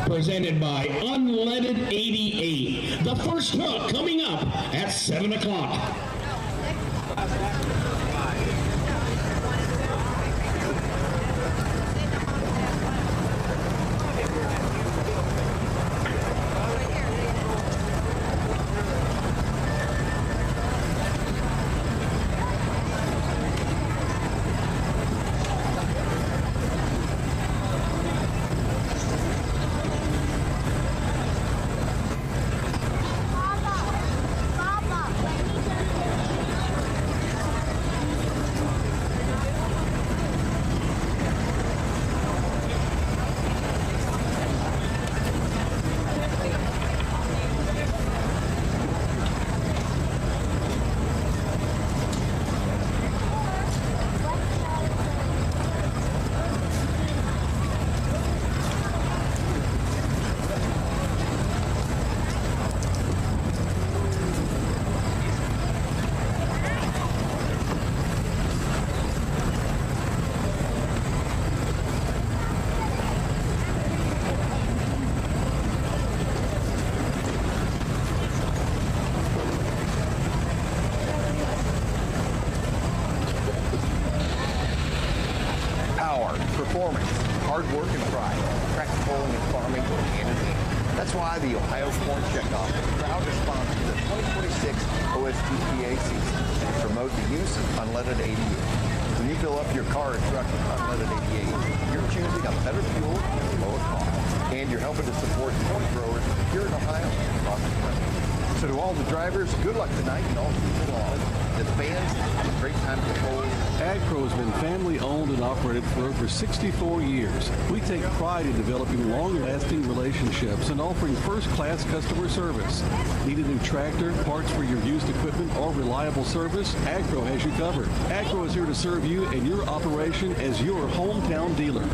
presented by Unleaded 88. The first truck coming up at 7 o'clock. Performance, hard work, and pride. ProPulling and farming go hand in hand. That's why the Ohio Corn Checkoff is proud to sponsor the 2026 OSTPA season and promote the use of unleaded 88. When you fill up your car or truck with unleaded 88, you're choosing a better fuel at a lower cost. And you're helping to support corn growers here in Ohio and across the country. So to all the drivers, good luck tonight and all season long. The fans, have a great time to pull. AgPro has been family owned and operated for over 64 years. We take pride in developing long-lasting relationships and offering first-class customer service. Need a new tractor, parts for your used equipment, or reliable service? AgPro has you covered. AgPro is here to serve you and your operation as your hometown dealer.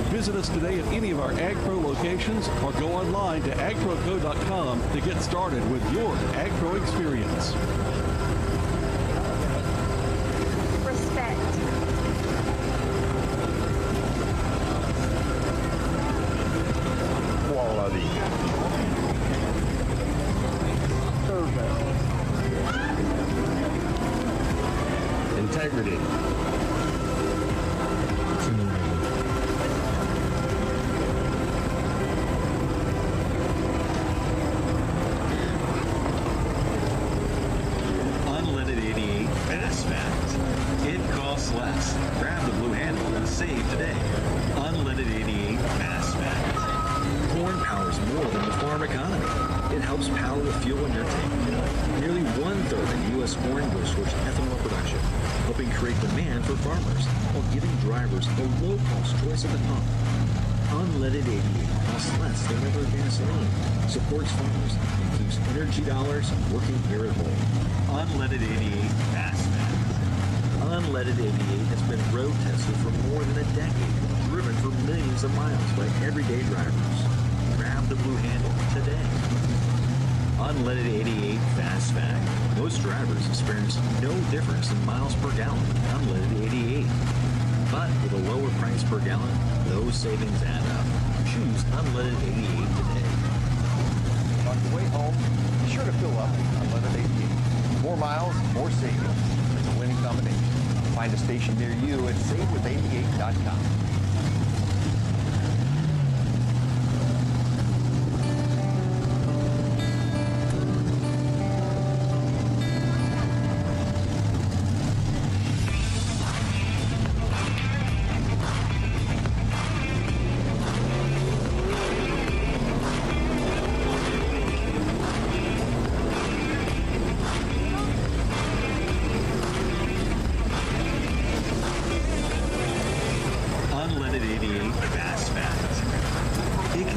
Visit us today at any of our AgPro locations or go online to agproco.com to get started with your AgPro experience. Quality. Service. Integrity. Unleaded 88 Fast Fact. It costs less. Grab the blue handle and save today. Unleaded 88 Fast Fact. Corn powers more than the farm economy. It helps power the fuel in your tank. Nearly one-third of U.S. corn goes towards ethanol production, helping create demand for farmers while giving drivers a low-cost choice at the pump. Unleaded 88 costs less than regular gasoline, supports farmers, and keeps energy dollars working here at home. Unleaded 88 Fast Fact. Unleaded 88 has been road tested for more than a decade, driven for millions of miles by everyday drivers. Grab the blue handle today. Unleaded 88 Fast Fact. Most drivers experience no difference in miles per gallon with unleaded 88. But with a lower price per gallon, those savings add up. Choose unleaded 88 today. On the way home, be sure to fill up with unleaded 88. More miles, more savings. It's a winning combination. Find a station near you at savewith88.com.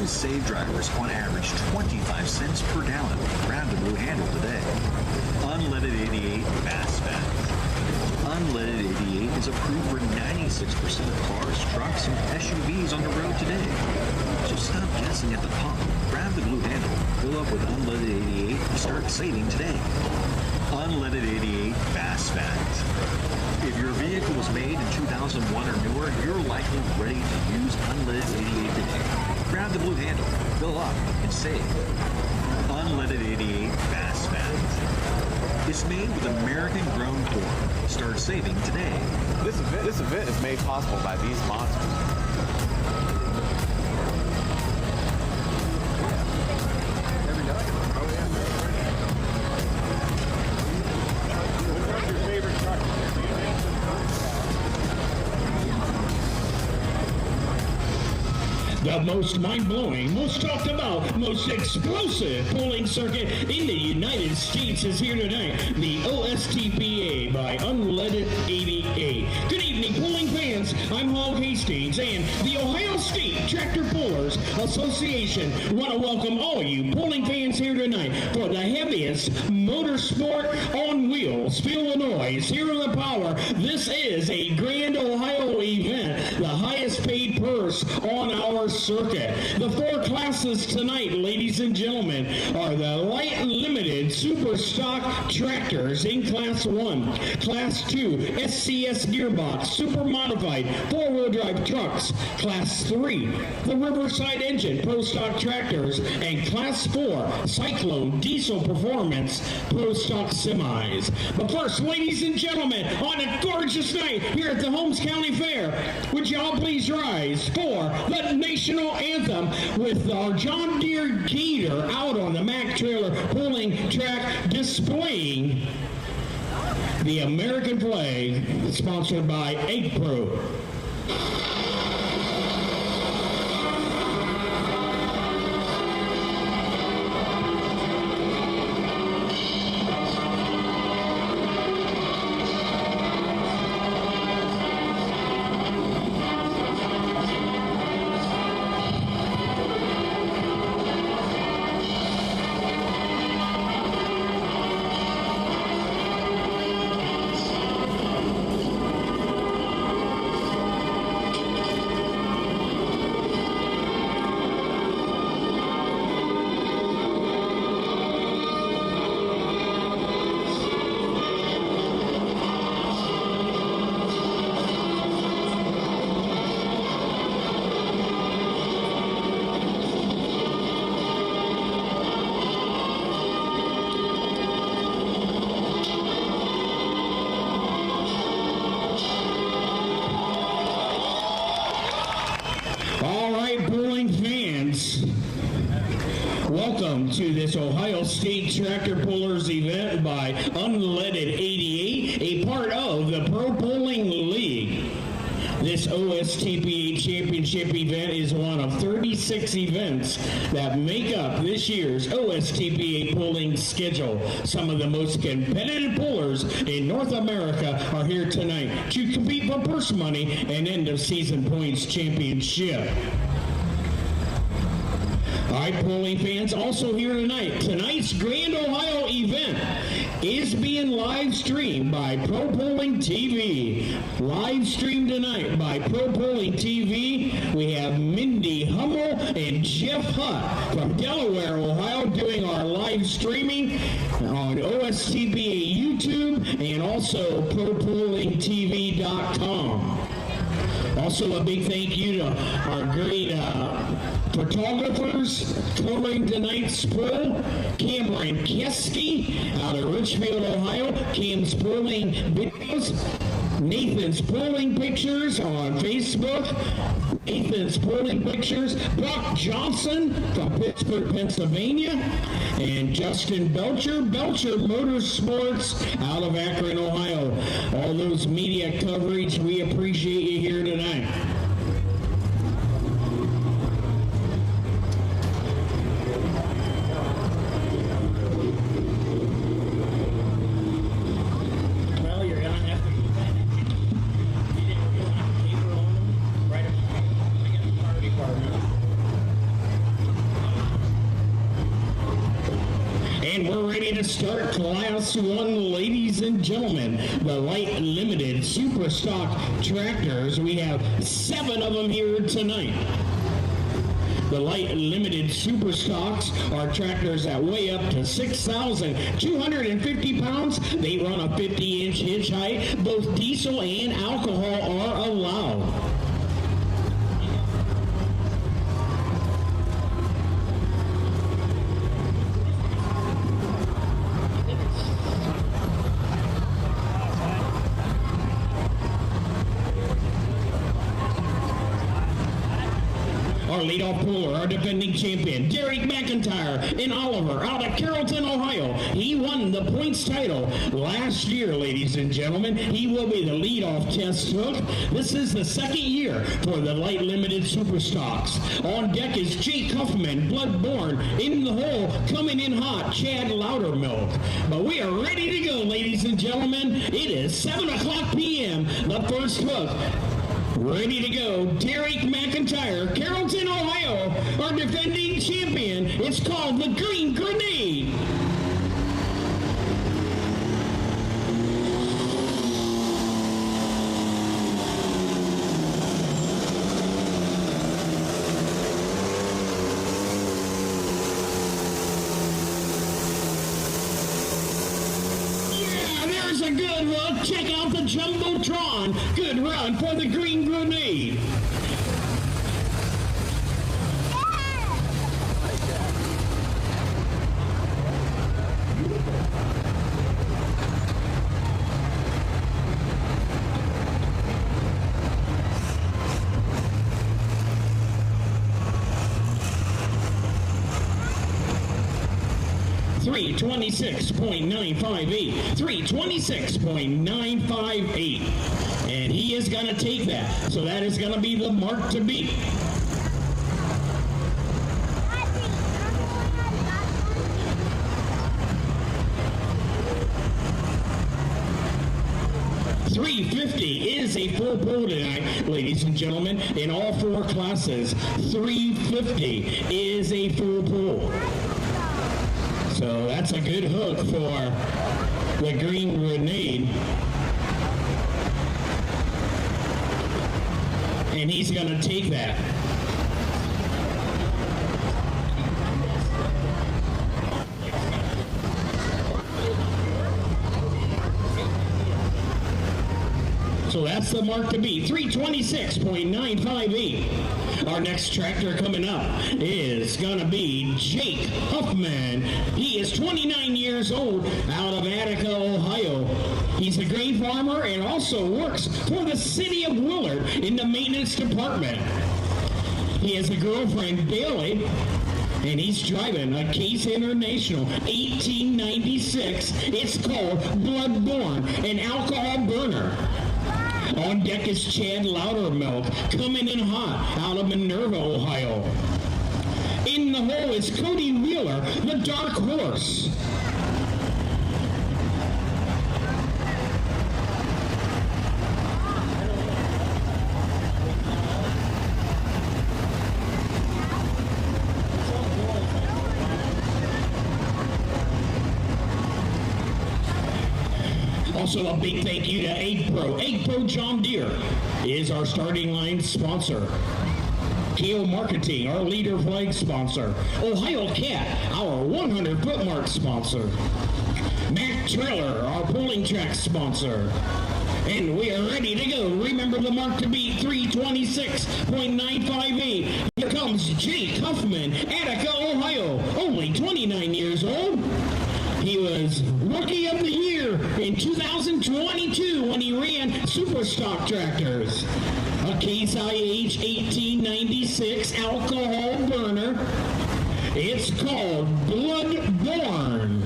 Save drivers on average 25 cents per gallon. Grab the blue handle today. Unleaded 88 Fast Fact. Unleaded 88 is approved for 96% of cars, trucks, and SUVs on the road today. So stop guessing at the pump. Grab the blue handle, fill up with unleaded 88, and start saving today. Unleaded 88 Fast Fact. If your vehicle was made in 2001 or newer, you're likely ready to use unleaded 88 today. Grab the blue handle, fill up, and save. Unleaded 88 Fast Fat. It's made with American-grown corn. Start saving today. This event is made possible by these monsters. The most mind-blowing, most talked about, most explosive pulling circuit in the United States is here tonight. The OSTPA by Unleaded 88. Good evening, pulling fans. I'm Hog Hastings, and the Ohio State Tractor Pullers Association want to welcome all you pulling fans here tonight for the heaviest motorsport on wheels. Feel the noise, hear the power. This is a Grand Ohio event, the highest paid purse on our circuit. The four classes tonight, ladies and gentlemen, are the light limited super stock tractors in class 1, class 2, SCS gearbox, super modified 4-wheel drive trucks, class 3, the Riverside engine pro stock tractors, and class 4, Cyclone diesel performance pro stock semis. But first, ladies and gentlemen, on a gorgeous night here at the Holmes County Fair, would you all please rise for the national anthem with our John Deere Gator out on the Mack trailer pulling track displaying the American flag, sponsored by Egg Pro. Welcome to this Ohio State Tractor Pullers event by Unleaded 88, a part of the ProPulling League. This OSTPA Championship event is one of 36 events that make up this year's OSTPA pulling schedule. Some of the most competitive pullers in North America are here tonight to compete for purse money and end-of-season points championship. All right, pulling fans, also here tonight. Tonight's Grand Ohio event is being live streamed by ProPulling TV. Live streamed tonight by ProPulling TV. We have Mindy Hummel and Jeff Hutt from Delaware, Ohio, doing our live streaming on OSTPA YouTube and also ProPullingTV.com. Also, a big thank you to our great photographers covering tonight's pull. Cameron Keski out of Richfield, Ohio. Cam's Pulling Videos. Nathan's Pulling Pictures on Facebook. Nathan's Pulling Pictures. Brock Johnson from Pittsburgh, Pennsylvania. And Justin Belcher Motorsports out of Akron, Ohio. All those media coverage, we appreciate you here tonight. And we're ready to start Class 1, ladies and gentlemen. The light limited super stock tractors. We have 7 of them here tonight. The light limited super stocks are tractors that weigh up to 6,250 pounds. They run a 50-inch hitch height. Both diesel and alcohol are allowed. leadoff puller, our defending champion, Derek McIntyre in Oliver out of Carrollton, Ohio. He won the points title last year, ladies and gentlemen. He will be the leadoff test hook. This is the second year for the light limited super stocks. On deck is Jake Huffman, Bloodborne, in the hole, coming in hot, Chad Loudermilk. But we are ready to go, ladies and gentlemen. It is 7 o'clock p.m. The first hook. Ready to go. Derek McIntyre, Carrollton, Ohio, our defending champion. It's called the Green Grenade. A good look. Check out the Jumbotron. Good run for the Green Grenade. .958, 326.958, and he is going to take that. So that is going to be the mark to beat. .350 is a full pull tonight, ladies and gentlemen, in all four classes. .350 is a full pull. So that's a good hook for the Green Grenade. And he's going to take that. So that's the mark to beat, 326.958. Our next tractor coming up is going to be Jake Huffman. He is 29 years old out of Attica, Ohio. He's a grain farmer and also works for the city of Willard in the maintenance department. He has a girlfriend, Bailey, and he's driving a Case International 1896. It's called Bloodborne, an alcohol burner. On deck is Chad Loudermilk, coming in hot out of Minerva, Ohio. In the hole is Cody Wheeler, the Dark Horse. Also, a big thank you to Egg Pro. Egg Pro John Deere is our starting line sponsor. Kale Marketing, our leader flag sponsor. Ohio Cat, our 100-foot mark sponsor. Mac Trailer, our pulling track sponsor. And we are ready to go. Remember the mark to beat, 326.958. Here comes Jake Huffman, Attica, Ohio, only 29 years old. He was Rookie of the Year in 2022 when he ran Super Stock Tractors. A Case IH 1896 alcohol burner. It's called Bloodborne.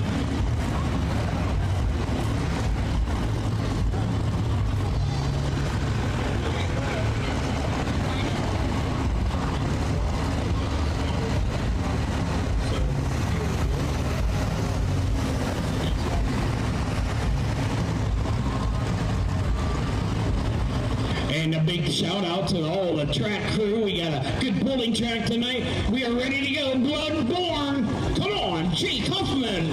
And a big shout out to all the track crew. We got a good pulling track tonight. We are ready to go. Bloodborne. Come on, Jake Huffman.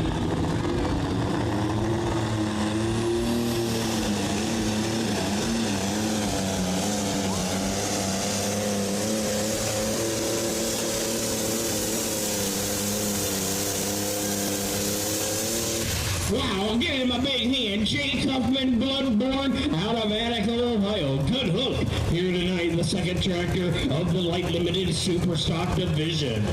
Wow, give him a big hand. Jake Huffman, Bloodborne, out of Attica, Ohio. Good hook here tonight in the second tractor of the Light Limited Super Stock Division.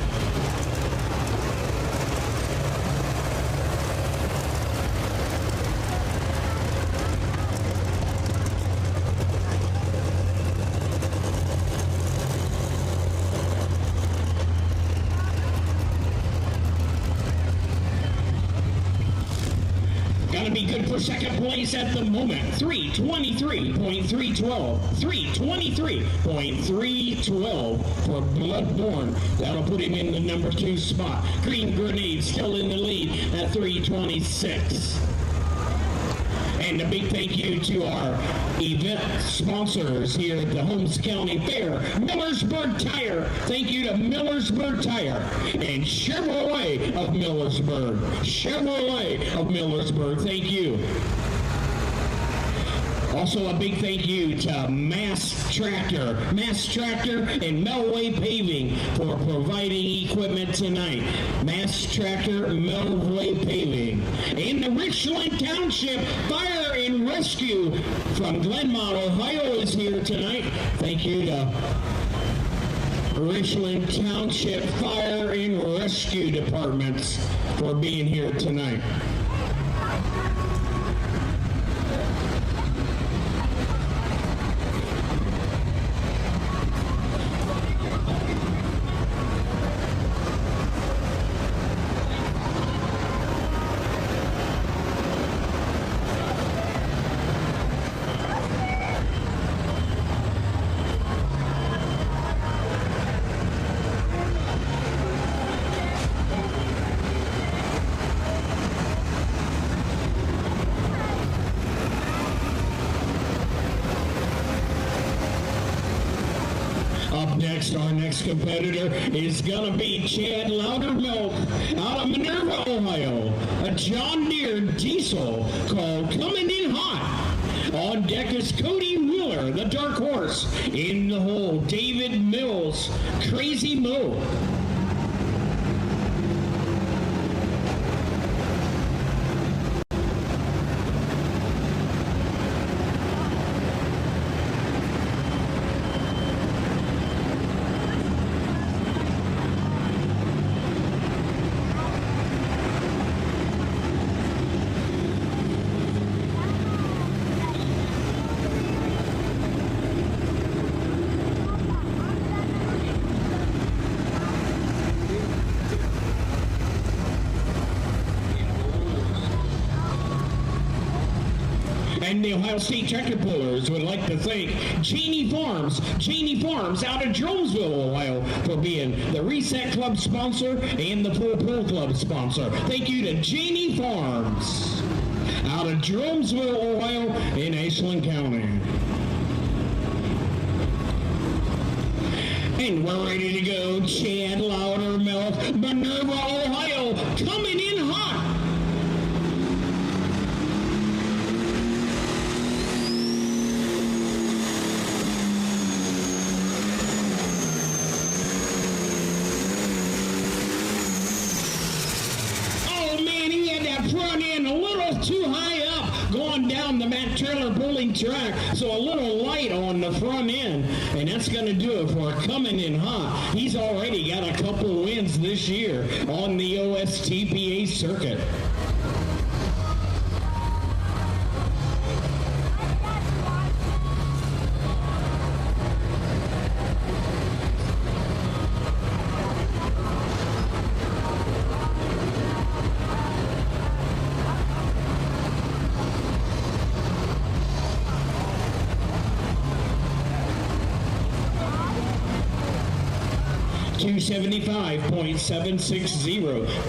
good for second place at the moment. 323.312. 323.312 for Bloodborne. That'll put him in the number 2 spot. Green Grenade still in the lead at 326. And a big thank you to our event sponsors here at the Holmes County Fair. Millersburg Tire. Thank you to Millersburg Tire and Chevrolet of Millersburg. Chevrolet of Millersburg. Thank you. Also, a big thank you to Mass Tractor and Melway Paving for providing equipment tonight. Mass Tractor, Melway Paving. And the Richland Township Fire and Rescue from Glenmont, Ohio is here tonight. Thank you to Richland Township Fire and Rescue Departments for being here tonight. Our next competitor is going to be Chad Loudermilk out of Minerva, Ohio. A John Deere diesel called Coming In Hot. On deck is Cody Wheeler, the dark horse. In the hole, David Mills, Crazy Mo. And the Ohio State Tractor Pullers would like to thank Janie Farms out of Jonesville, Ohio, for being the Reset Club sponsor and the ProPulling Club sponsor. Thank you to Janie Farms out of Jonesville, Ohio in Ashland County. And we're ready to go. Chad Loudermilk, Minerva, Ohio, coming in hot. Too high up going down the Matt Trailer Pulling track, so a little light on the front end, and that's going to do it for Coming In Hot. He's already got a couple wins this year on the OSTPA circuit.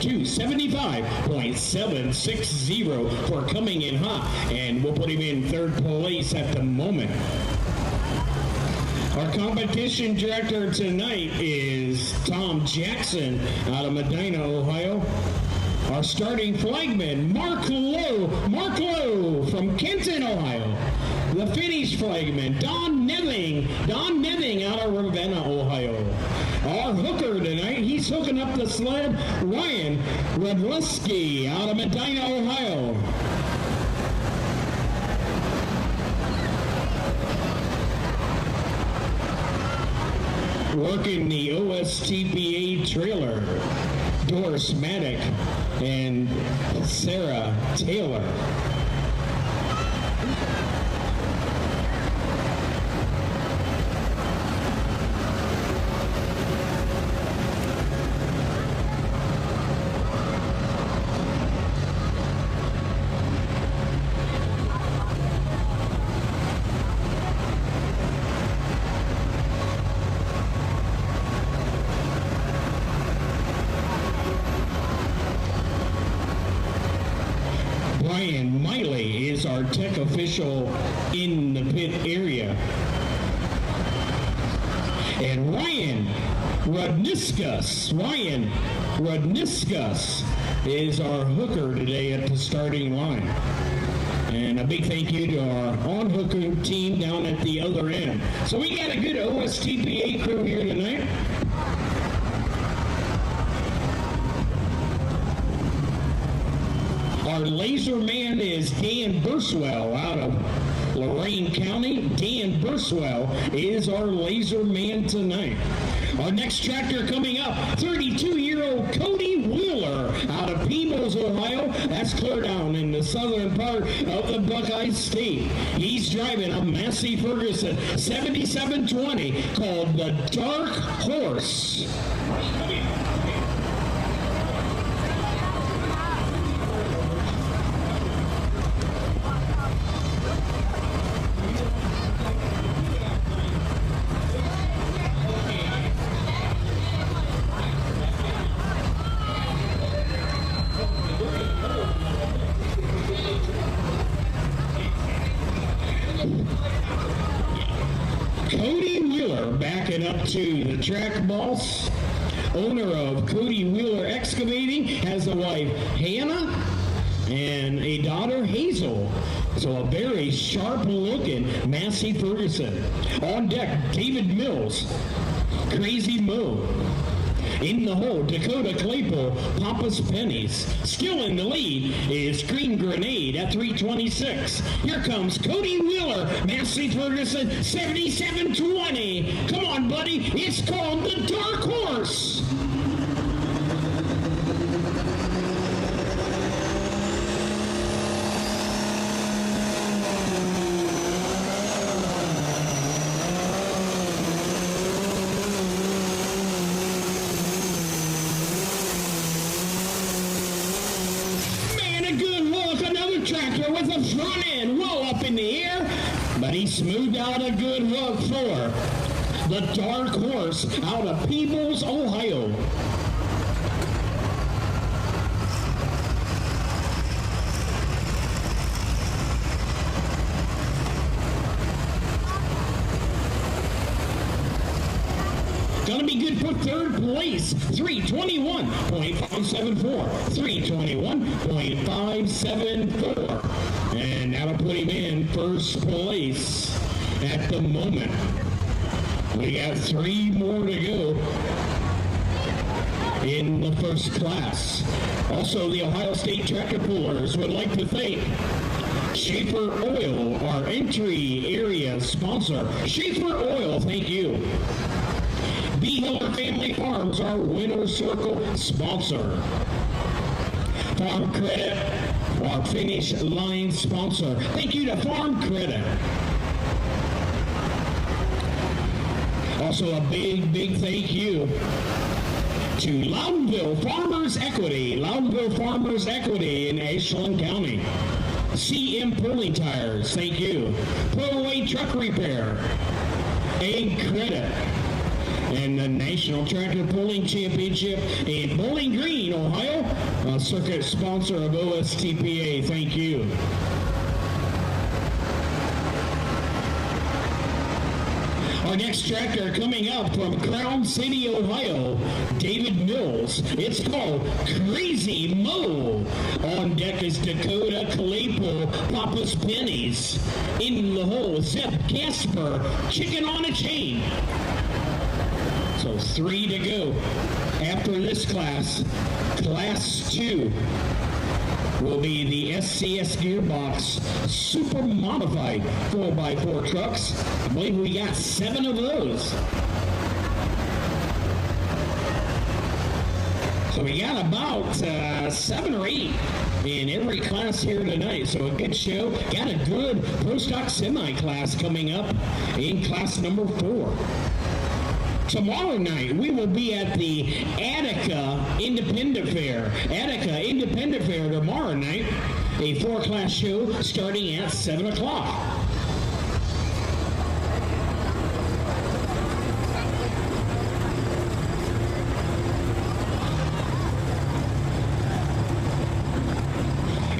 $275.760 for Coming In Hot, and we'll put him in third place at the moment. Our competition director tonight is Tom Jackson out of Medina, Ohio. Our starting flagman, Mark Lowe from Kenton, Ohio. The finish flagman, Don Neving out of Ravenna, Ohio. Our hooker tonight, he's hooking up the sled, Ryan Radleski out of Medina, Ohio. Working the OSTPA trailer, Doris Maddock and Sarah Taylor. Ryan Miley is our tech official in the pit area. And Ryan Rudniskus is our hooker today at the starting line. And a big thank you to our on-hooker team down at the other end. So we got a good OSTPA crew here tonight. Our laser man is Dan Burswell out of Lorain County. Dan Burswell is our laser man tonight. Our next tractor coming up, 32-year-old Cody Wheeler out of Peebles, Ohio. That's clear down in the southern part of the Buckeye State. He's driving a Massey Ferguson 7720 called the Dark Horse. Cody Wheeler backing up to the track boss. Owner of Cody Wheeler Excavating has a wife, Hannah, and a daughter, Hazel. So a very sharp-looking Massey Ferguson. On deck, David Mills, Crazy Mo. In the hole, Dakota Claypool, Papa's Pennies. Still in the lead is Green Grenade at 326. Here comes Cody Wheeler, Massey Ferguson, 7720. Come on, buddy. It's called the Dark Horse. Tractor with a front end well up in the air, but he smoothed out a good hook for the Dark Horse out of Peebles, Ohio. Gonna be good for third place, 321.574, 321.574. And that'll put him in first place at the moment. We got 3 more to go in the first class. Also, the Ohio State Tractor Pullers would like to thank Schaefer Oil, our entry area sponsor. Schaefer Oil, thank you. B. Hiller Family Farms, our Winter Circle sponsor. Farm Credit, our Finish Line sponsor. Thank you to Farm Credit. Also a big thank you to Loudonville Farmers Equity. Loudonville Farmers Equity in Ashland County. CM Pulling Tires, thank you. ProWay Truck Repair. Egg Credit. And the National Tractor Pulling Championship in Bowling Green, Ohio, a circuit sponsor of OSTPA. Thank you. Our next tractor coming up from Crown City, Ohio, David Mills. It's called Crazy Mo. On deck is Dakota Claypool, Papa's Pennies. In the hole, Zeb Casper, Chicken on a Chain. So 3 to go. After this class, Class 2 will be the SCS Gearbox Super Modified 4x4 trucks. I believe we got 7 of those. So we got about 7 or 8 in every class here tonight. So a good show. Got a good Pro Stock Semi class coming up in class number 4. Tomorrow night, we will be at the Attica Independent Fair. Attica Independent Fair tomorrow night, a 4-class show starting at 7 o'clock.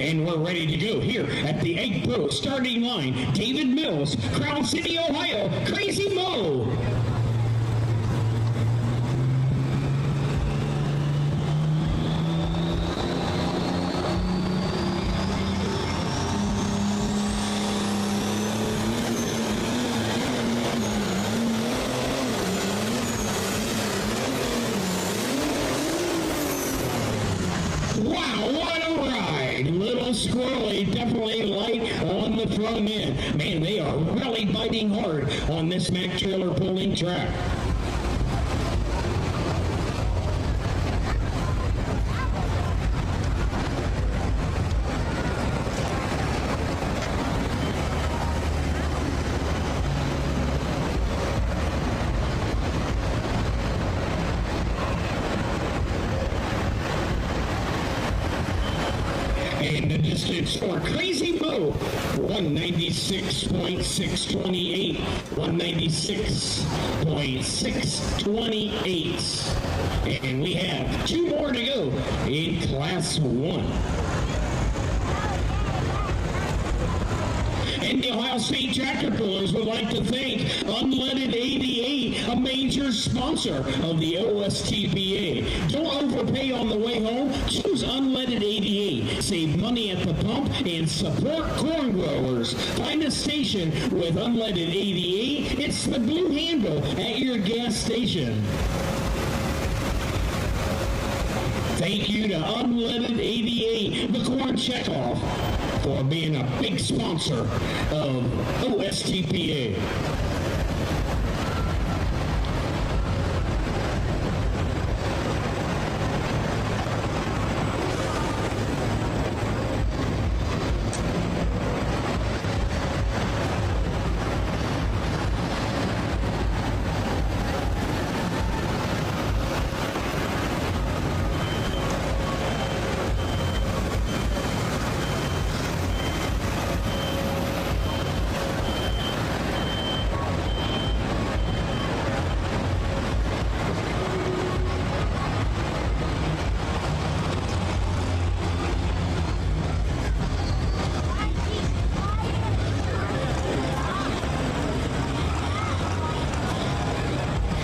And we're ready to go here at the Egg Pro starting line. David Mills, Crown City, Ohio, Crazy Mo. Wow, what a ride! Little squirrely, definitely light on the front end. Man, they are really biting hard on this Mack trailer pulling track. And the distance for Crazy Mo, 196.628, 196.628. And we have 2 more to go in Class 1. And the Ohio State Tractor Pullers would like to thank Unleaded 88, a major sponsor of the OSTPA. Don't overpay on the way home. Choose Unleaded 88. Save money at the pump and support corn growers. Find a station with Unleaded 88. It's the blue handle at your gas station. Thank you to Unleaded 88, the corn checkoff, for being a big sponsor of OSTPA.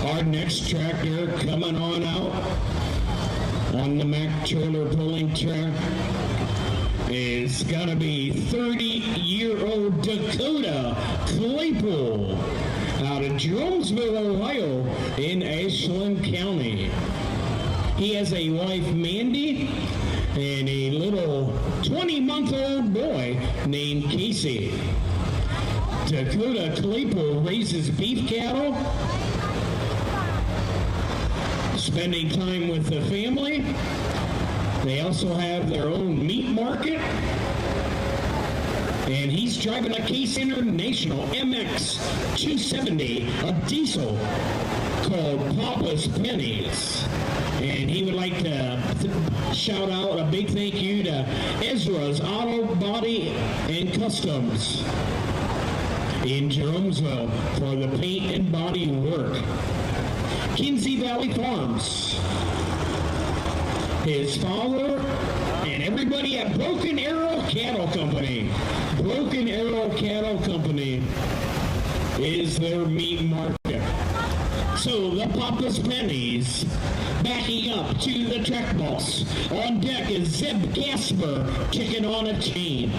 Our next tractor coming on out on the Mack trailer pulling track is gonna be 30-year-old Dakota Claypool out of Jonesville, Ohio in Ashland County. He has a wife, Mandy, and a little 20-month-old boy named Casey. Dakota Claypool raises beef cattle, spending time with the family. They also have their own meat market. And he's driving a Case International MX 270, a diesel called Papa's Pennies. And he would like to shout out a big thank you to Ezra's Auto Body and Customs in Jonesville for the paint and body work. Kinsey Valley Farms, his father, and everybody at Broken Arrow Cattle Company. Broken Arrow Cattle Company is their meat market. So the Papa's Pennies, backing up to the track boss. On deck is Zeb Gasper, chicken on a chain.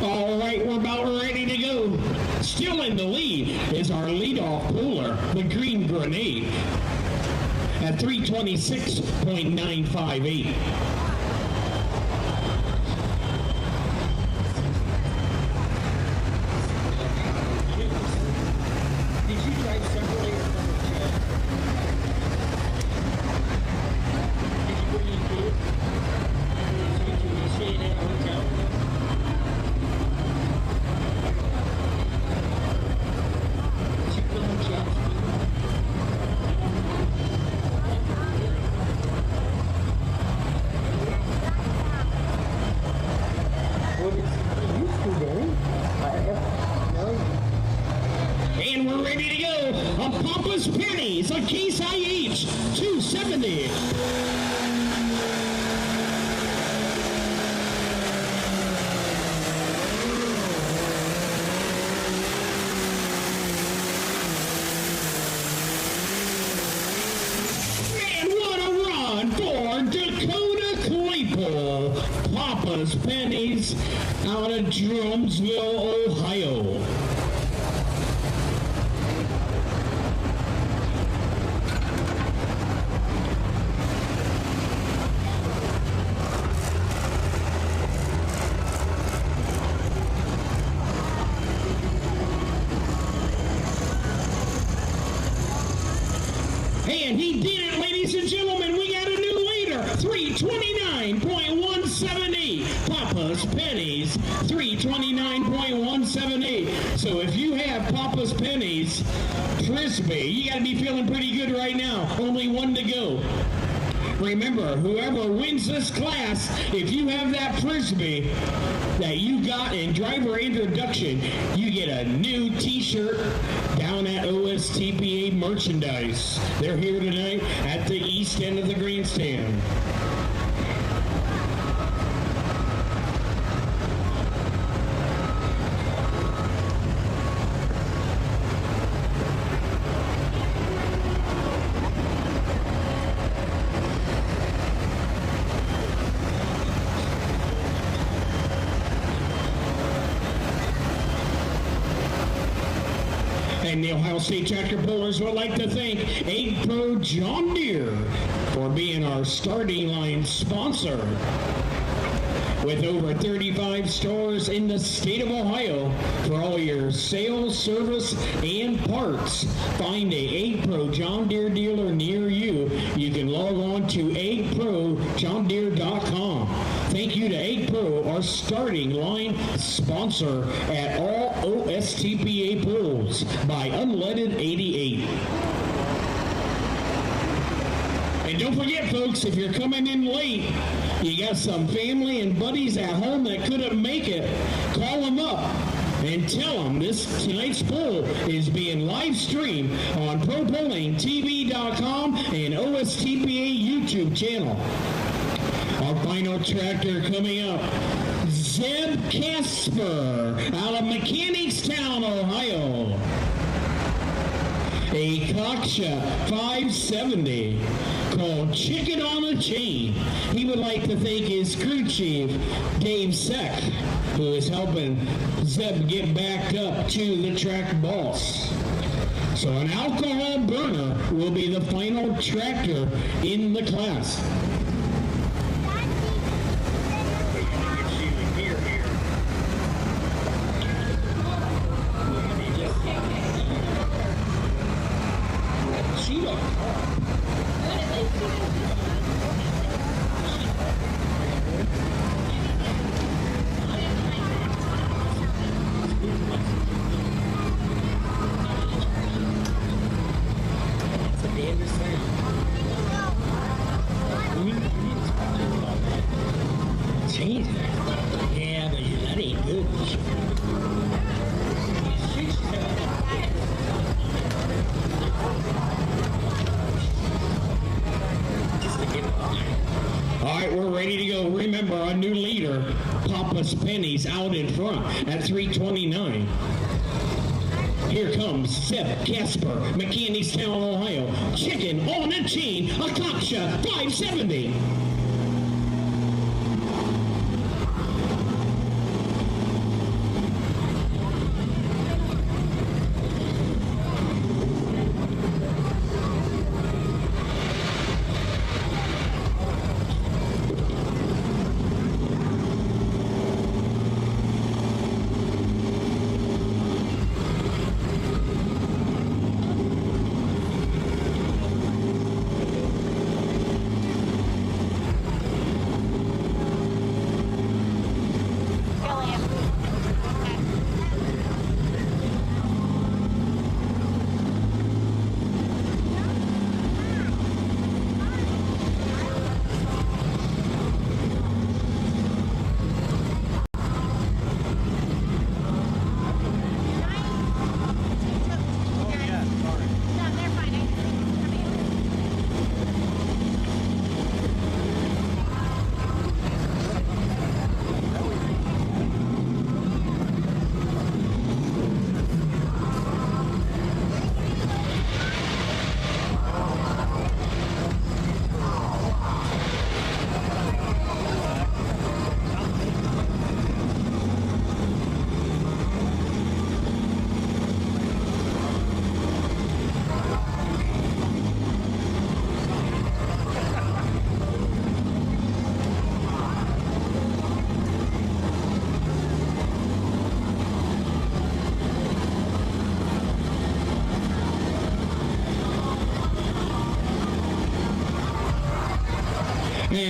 All right, we're about ready to go. Still in the lead is our leadoff puller, the Green Grenade, at 326.958. Did you pennies, a case IH, $2.70. Papa's Pennies out of Drumsville, Ohio. And he did it, ladies and gentlemen. We got a new leader, 329.178. Papa's Pennies, 329.178. So if you have Papa's Pennies Frisbee, you got to be feeling pretty good right now. Only one to go. Remember, whoever wins this class, if you have that Frisbee that you got in driver introduction, you get a new t-shirt down at OSTPA Merchandise. They're here tonight at the east end of the grandstand. And the Ohio State Tractor Pullers would like to thank 8Pro John Deere for being our starting line sponsor. With over 35 stores in the state of Ohio for all your sales, service, and parts, find a 8Pro John Deere dealer near you. You can log on to 8projohndeere.com. Thank you to 8Pro, our starting line sponsor at all OSTPA pulls by Unleaded 88. And don't forget, folks, if you're coming in late, you got some family and buddies at home that couldn't make it, call them up and tell them tonight's poll is being live streamed on ProPullingTV.com and OSTPA YouTube channel. Our final tractor coming up, Zeb Casper out of Mechanicstown, Ohio. A Koksha 570 called Chicken on a Chain. He would like to thank his crew chief, Dave Seck, who is helping Zeb get back up to the track boss. So an alcohol burner will be the final tractor in the class. Yeah, but that ain't good. All right, we're ready to go. Remember, our new leader, Papa's Pennies, out in front at 329. Here comes Zeb Casper, Mechanicstown, Ohio. Chicken on a Chain, a Koksha 570.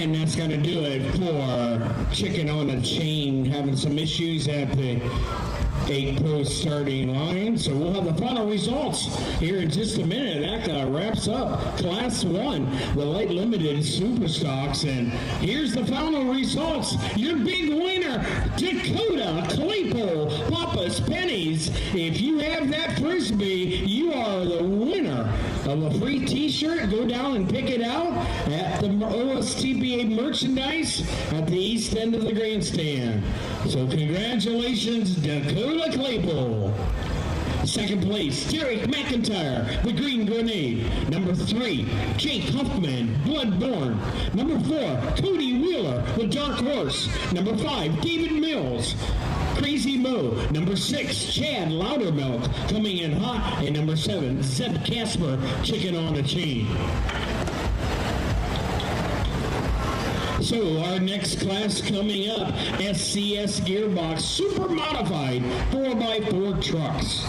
And that's going to do it for Chicken on a Chain, having some issues at the 8-post starting line. So we'll have the final results here in just a minute. That wraps up Class 1, the light limited super stocks. And here's the final results. Your big winner, Dakota Claypole, Papa's Pennies. If you have that Frisbee, you are the winner of a free t-shirt. Go down and pick it out at the OSTPA merchandise at the east end of the grandstand. So congratulations, Dakota Claypole. Second place, Derek McIntyre, the Green Grenade. Number 3, Jake Huffman, Bloodborne. Number 4, Cody Wheeler, the Dark Horse. Number 5, David Mills, Crazy Mo. Number 6, Chad Loudermilk, coming in hot. And number 7, Zeb Casper, Chicken on a Chain. So our next class coming up, SCS Gearbox Super Modified 4x4 trucks.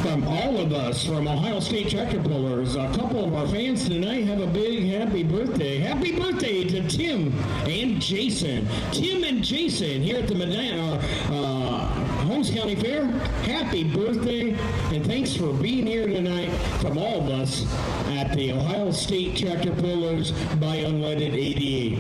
From all of us from Ohio State Tractor Pullers, a couple of our fans tonight have a big happy birthday. Happy birthday to Tim and Jason. Tim and Jason here at the Holmes County Fair. Happy birthday, and thanks for being here tonight from all of us at the Ohio State Tractor Pullers by Unleaded 88.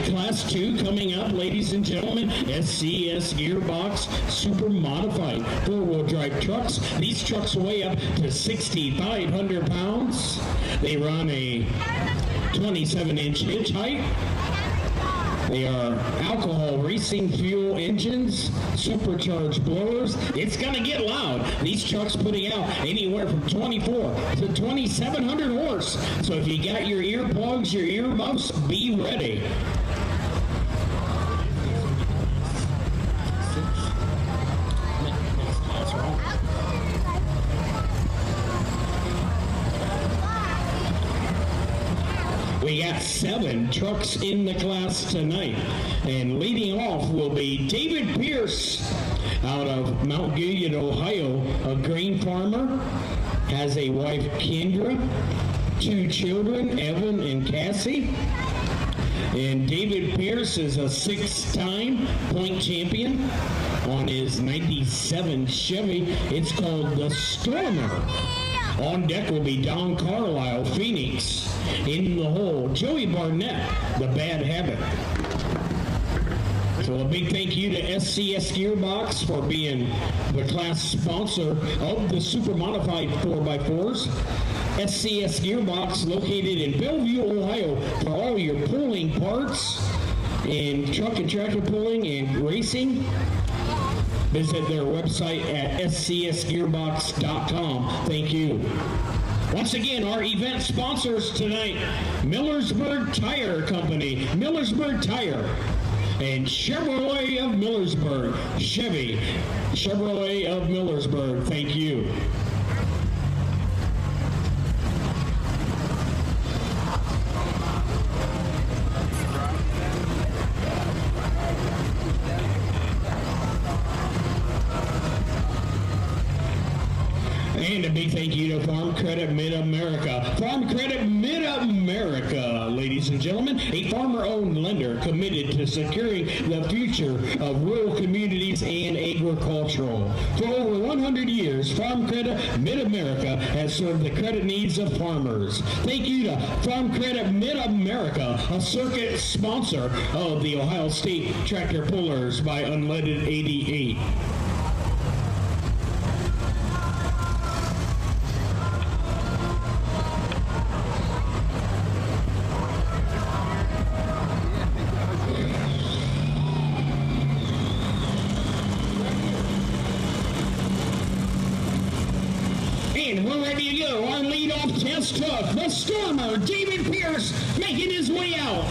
Class 2 coming up, ladies and gentlemen, SCS Gearbox Super Modified 4-wheel drive trucks. These trucks weigh up to 6,500 pounds. They run a 27-inch hitch height. They are alcohol racing fuel engines, supercharged blowers. It's going to get loud. These trucks putting out anywhere from 24 to 2,700 horse. So if you got your earplugs, your earmuffs, be ready. We got 7 trucks in the class tonight, and leading off will be David Pierce out of Mount Gilead, Ohio, a grain farmer, has a wife, Kendra, 2 children, Evan and Cassie, and David Pierce is a 6-time point champion on his 97 Chevy. It's called the Stormer. On deck will be Don Carlisle, Phoenix. In the hole, Joey Barnett, the Bad Habit. So a big thank you to SCS Gearbox for being the class sponsor of the Super Modified 4x4s. SCS Gearbox, located in Bellevue, Ohio, for all your pulling parts and truck and tractor pulling and racing. Visit their website at scsgearbox.com. Thank you. Once again, our event sponsors tonight, Millersburg Tire Company, Millersburg Tire, and Chevrolet of Millersburg, Chevrolet of Millersburg. Thank you. And a big thank you to Farm Credit Mid-America. Farm Credit Mid-America, ladies and gentlemen, a farmer-owned lender committed to securing the future of rural communities and agricultural. For over 100 years, Farm Credit Mid-America has served the credit needs of farmers. Thank you to Farm Credit Mid-America, a circuit sponsor of the Ohio State Tractor Pullers by Unleaded 88. We're ready to go. Our leadoff test took the Stormer, David Pierce, making his way out.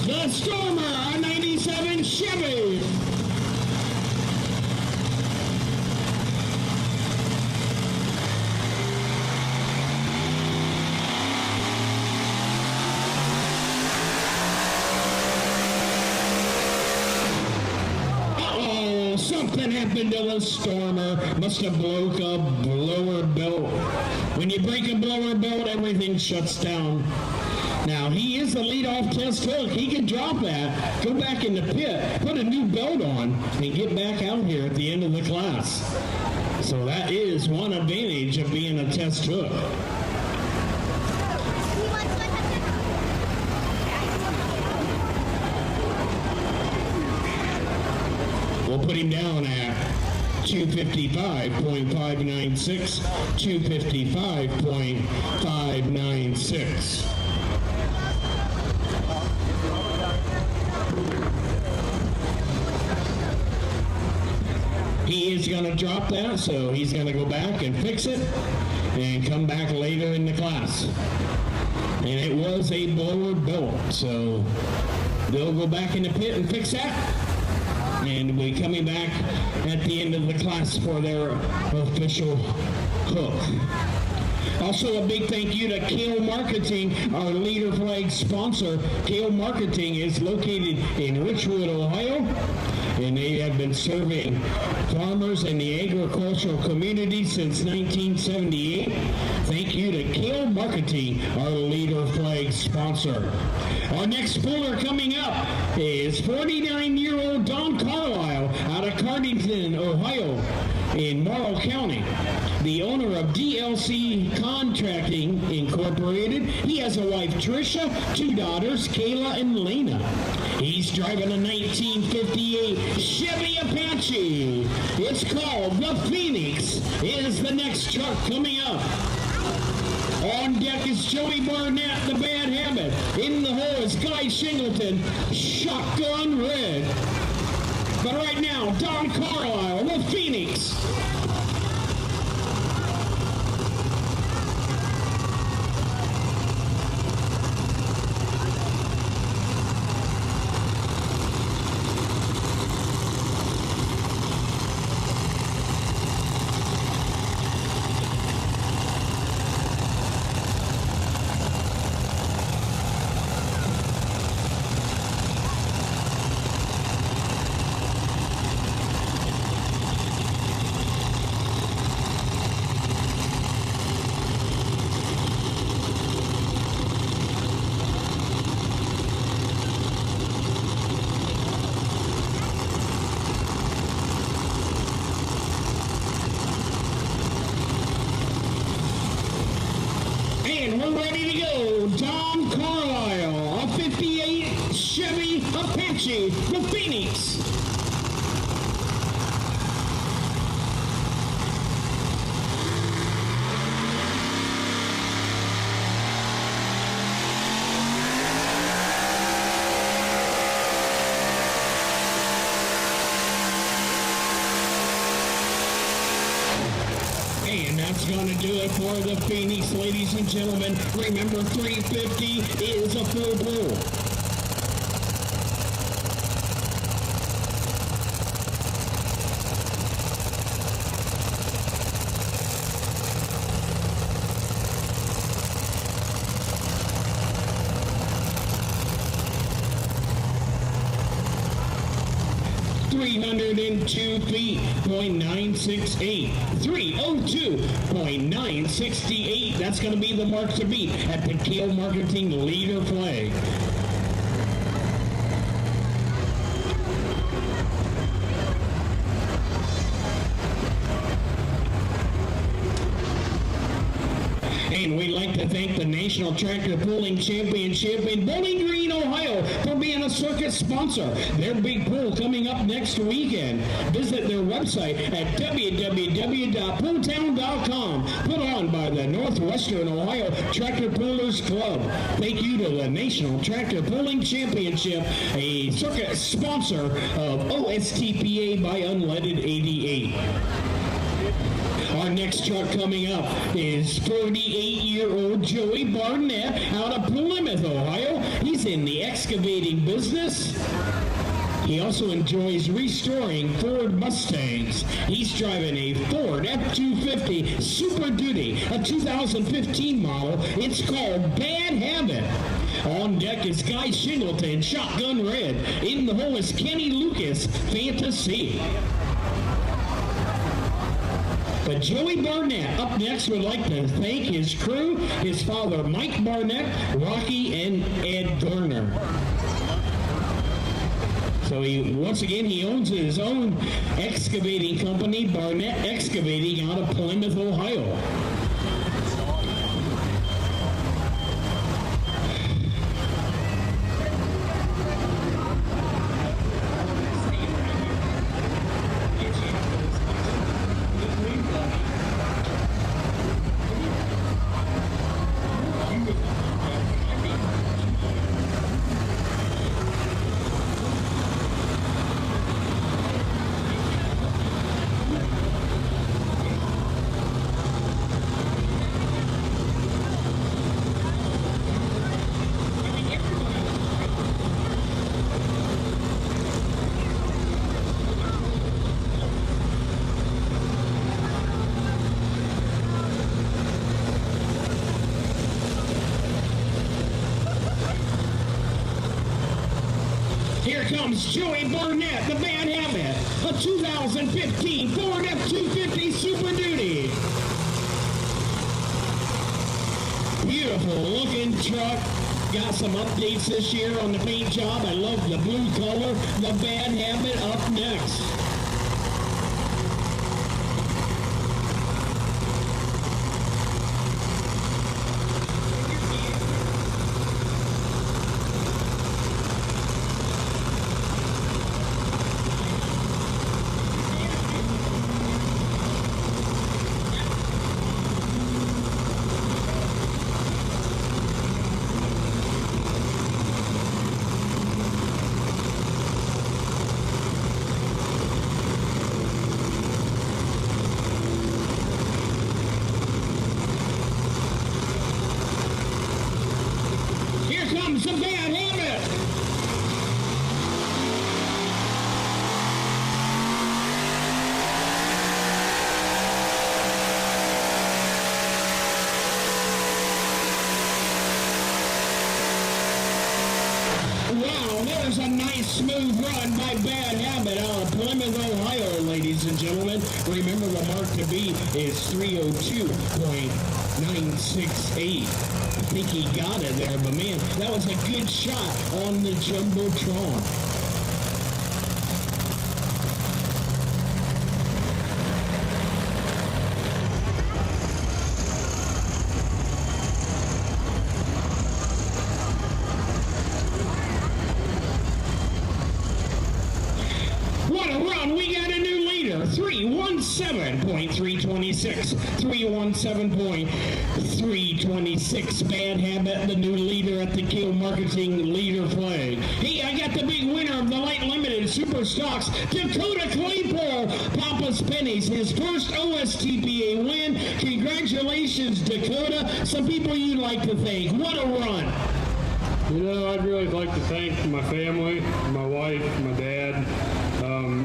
The Stormer, a 97 Chevy. Uh-oh, something happened to the Stormer. Must have broke a blower belt. When you break a blower belt, everything shuts down. Now, he is the leadoff test hook. He can drop that, go back in the pit, put a new belt on, and get back out here at the end of the class. So that is one advantage of being a test hook. We'll put him down at 255.596, 255.596. He is going to drop that, so he's going to go back and fix it and come back later in the class. And it was a blower belt, so they'll go back in the pit and fix that. And we'll be coming back at the end of the class for their official hook. Also, a big thank you to Kale Marketing, our leader flag sponsor. Kale Marketing is located in Richwood, Ohio, and they have been serving farmers in the agricultural community since 1978. Thank you to Kale Marketing, our leader flag sponsor. Our next puller coming up is 49-year-old Don Carlisle out of Cardington, Ohio, in Morrow County, the owner of DLC Contracting Incorporated. He has a wife, Tricia, two daughters, Kayla and Lena. He's driving a 1958 Chevy Apache. It's called the Phoenix. Is the next truck coming up. On deck is Joey Barnett, the Bad Habit. In the hole is Guy Shingleton, Shotgun Red. But right now, Don Carlisle, the Phoenix. Tom Carlisle, a 58 Chevy Apache, the Phoenix. And that's going to do it for the Phoenix, ladies and gentlemen. Remember, 350 is a full pull. .968, 302.968. That's going to be the mark to beat at the Kale Marketing leader flag. And we'd like to thank the National Tractor Pulling Championship in Bowling Green, Ohio for being a circuit sponsor. Their big pull coming up next weekend. Visit their website at www.pulltown.com. Put on by the Northwestern Ohio Tractor Pullers Club. Thank you to the National Tractor Pulling Championship, a circuit sponsor of OSTPA by Unleaded 88. Our next truck coming up is 48-year-old Joey Barnett out of Plymouth, Ohio. He's in the excavating business. He also enjoys restoring Ford Mustangs. He's driving a Ford F-250 Super Duty, a 2015 model. It's called Bad Habit. On deck is Guy Shingleton, Shotgun Red. In the hole is Kenny Lucas, Fantasy. But Joey Barnett up next would like to thank his crew, his father Mike Barnett, Rocky, and Ed Garner. So once again, he owns his own excavating company, Barnett Excavating, out of Plymouth, Ohio. Here comes Joey Barnett, the Bad Habit, a 2015 Ford F-250 Super Duty. Beautiful looking truck. Got some updates this year on the paint job. I love the blue color. The Bad Habit up next. The Bad Habit. Wow, there's a nice smooth run by Bad Habit out of Plymouth, Ohio, ladies and gentlemen. Remember, the mark to beat is 302.968. I think he got it there, but man, that was a good shot on the Jumbotron. 317.326. 317.326. Bad Habit, the new leader at the Kill Marketing Leader Flag. Hey, I got the big winner of the Light Limited Super Stocks, Dakota Claypool, Papa's Pennies, his first OSTPA win. Congratulations, Dakota. Some people you'd like to thank. What a run. You know, I'd really like to thank my family, my wife, my dad.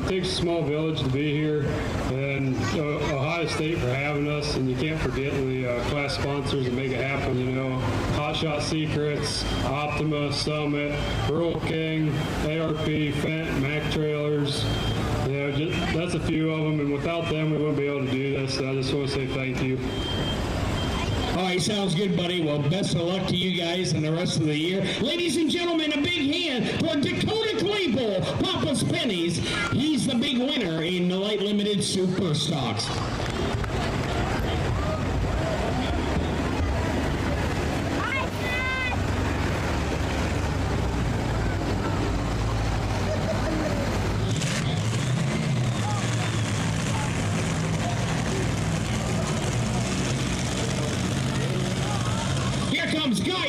It takes a small village to be here, and Ohio State for having us, and you can't forget the class sponsors that make it happen, you know. Hot Shot Secrets, Optima, Summit, Rural King, ARP, Fent, Mac Trailers. You know, that's a few of them, and without them, we wouldn't be able to do this, so I just want to say thank you. All right, sounds good, buddy. Well, best of luck to you guys and the rest of the year. Ladies and gentlemen, a big hand for Dakota Claypool, Papa's Pennies. He's the big winner in the Light Limited Super Stocks.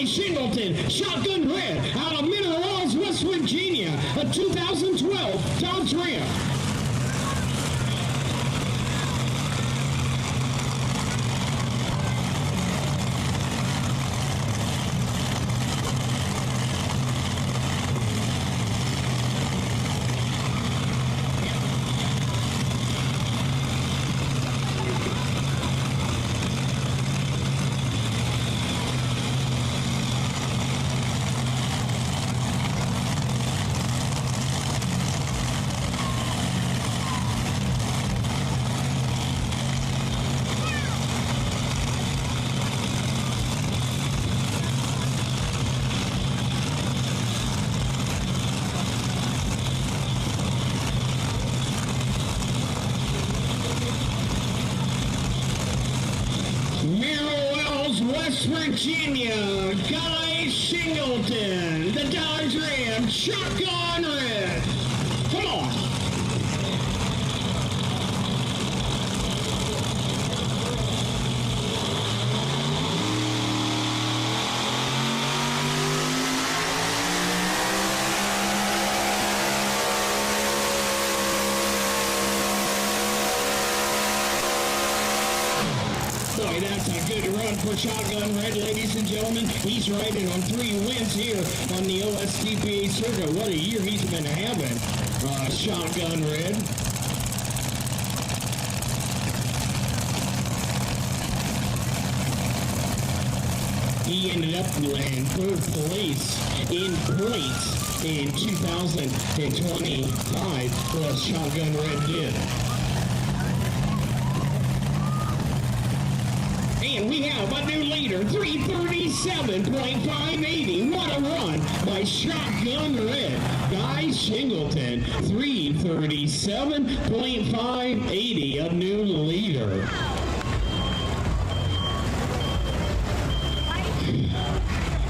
Shingleton, Shotgun Red, out of Mineral Wells, West Virginia, a 2012 Dodge Ram. West Virginia, Guy Shingleton, the Dodge Ram, Shotgun Red. Come on. Boy, that's a good run for Shotgun Red, ladies and gentlemen. He's riding on 3 wins here on the OSTPA circuit. What a year he's been having, Shotgun Red. He ended up in 3rd place in points in 2025, plus Shotgun Red did. And we have a new leader, 337.580. What a run by Shotgun Red. Guy Shingleton, 337.580, a new leader.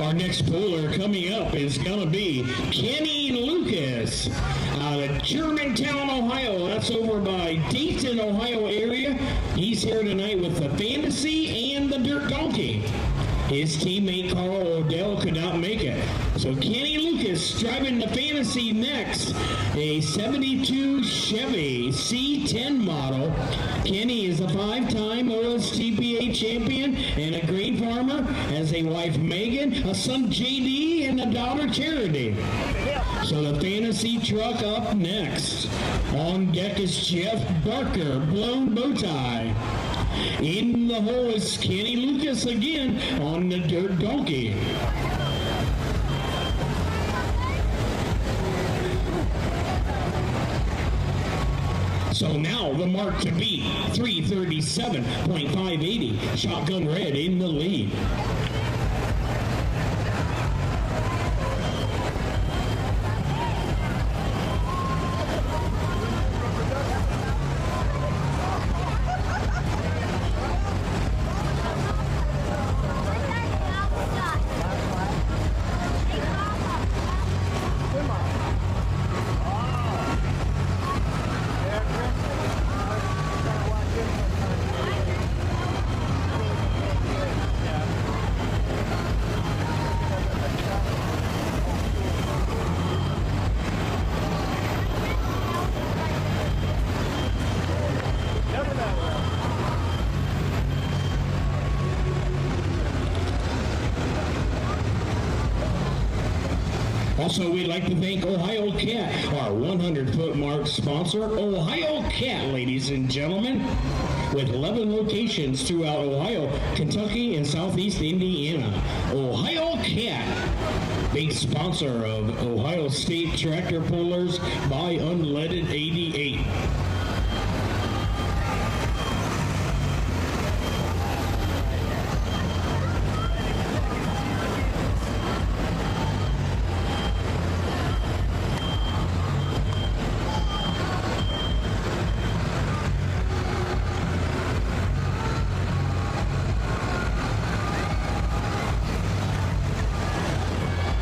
Our next puller coming up is going to be Kenny Lucas out of Germantown, Ohio. That's over by Dayton, Ohio area. He's here tonight with the Fantasy and the Dirt Donkey. His teammate Carl Odell could not make it. So Kenny Lucas driving the Fantasy next. A 72 Chevy C10 model. Kenny is a 5-time OSTPA champion and a grain farmer. Has a wife Megan, a son JD, and a daughter Charity. So the Fantasy truck up next. On deck is Jeff Barker, blown bow tie. In the hole is Kenny Lucas again on the Dirt Donkey. So now the mark to beat, 337.580. Shotgun Red in the lead. Also, we'd like to thank Ohio Cat, our 100-foot mark sponsor. Ohio Cat, ladies and gentlemen, with 11 locations throughout Ohio, Kentucky, and Southeast Indiana. Ohio Cat, big sponsor of Ohio State Tractor Pullers by Unleaded 88.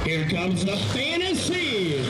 Here comes the fantasy.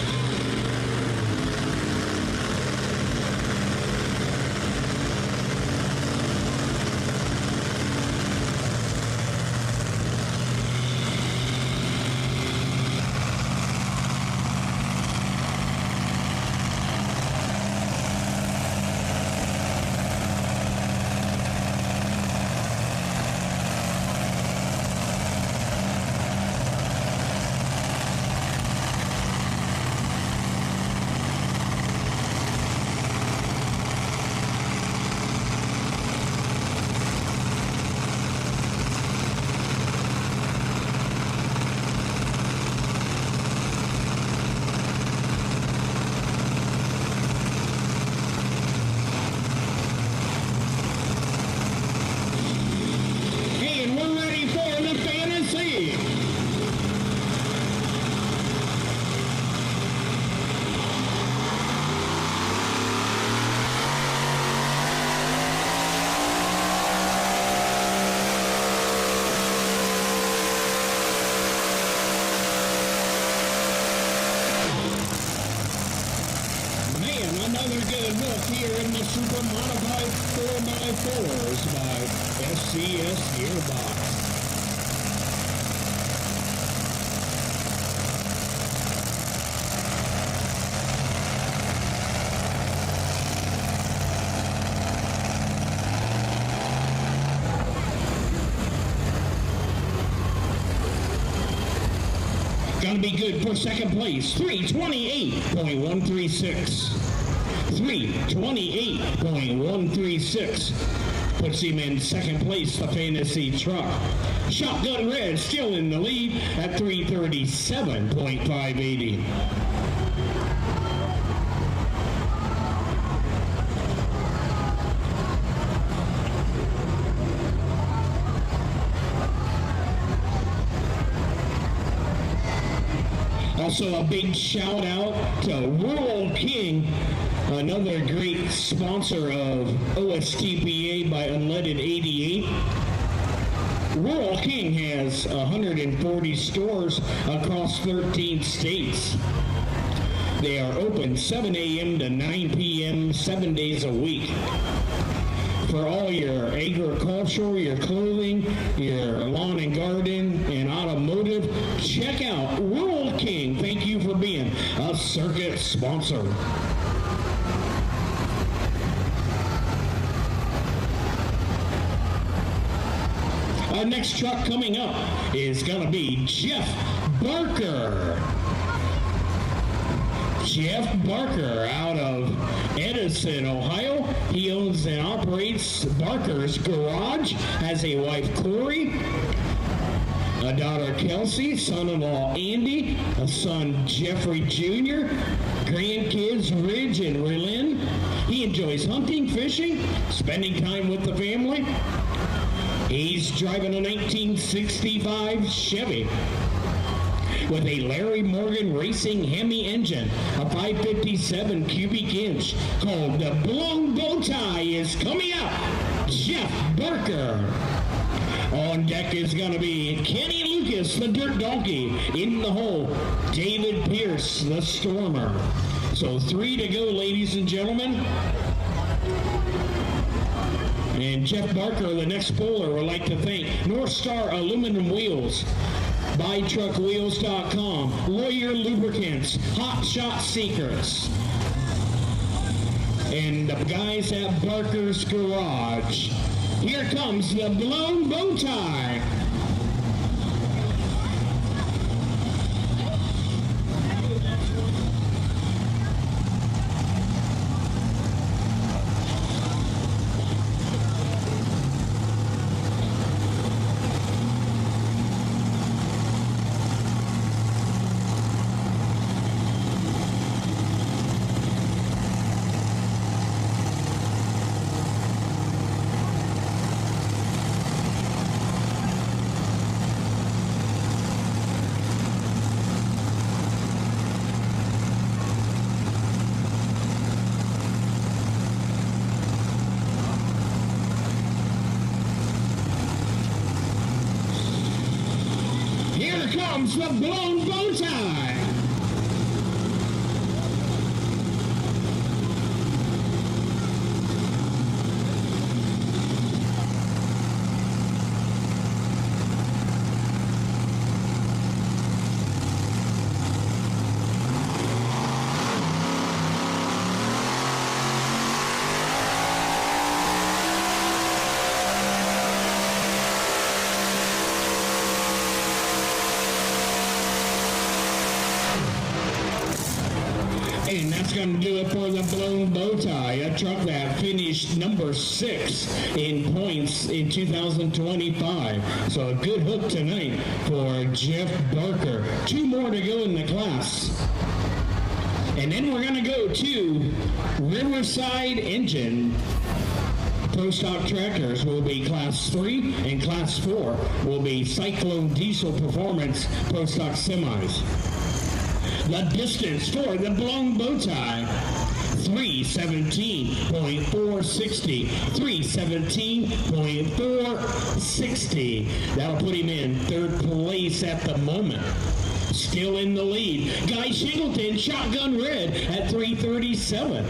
Another good look here in the super modified 4x4s by SCS Gearbox. Gonna be good for second place, 328.136. 328.136 puts him in second place, the fantasy truck. Shotgun Red still in the lead at 337.580. Also a big shout out to Rural King, another great sponsor of OSTPA by Unleaded 88. Rural King has 140 stores across 13 states. They are open 7 a.m. to 9 p.m. 7 days a week. For all your agricultural, your clothing, your lawn and garden, and automotive, check out Rural King. Thank you for being a circuit sponsor. Our next truck coming up is going to be Jeff Barker. Jeff Barker out of Edison, Ohio. He owns and operates Barker's Garage, has a wife, Corey, a daughter, Kelsey, son-in-law, Andy, a son, Jeffrey Jr., grandkids, Ridge and Relyn. He enjoys hunting, fishing, spending time with the family. He's driving a 1965 Chevy with a Larry Morgan Racing Hemi engine, a 557 cubic inch called the Blown Bow Tie is coming up. Jeff Barker. On deck is going to be Kenny Lucas, the Dirt Donkey. In the hole, David Pierce, the Stormer. So 3 to go, ladies and gentlemen. And Jeff Barker, the next puller, would like to thank North Star Aluminum Wheels, BuyTruckWheels.com, Lawyer Lubricants, Hot Shot Secrets, and the guys at Barker's Garage. Here comes the Blown Bow Tie. here comes the blown bow tie. And that's going to do it for the blown bow tie, a truck that finished number 6 in points in 2025. So a good hook tonight for Jeff Barker. 2 more to go in the class. And then we're going to go to Riverside Engine. Pro stock tractors will be Class 3 and Class 4 will be Cyclone Diesel Performance Pro stock semis. The distance for the blown bow tie, 317.460. 317.460. That'll put him in 3rd place at the moment. Still in the lead. Guy Shingleton, shotgun red at 337.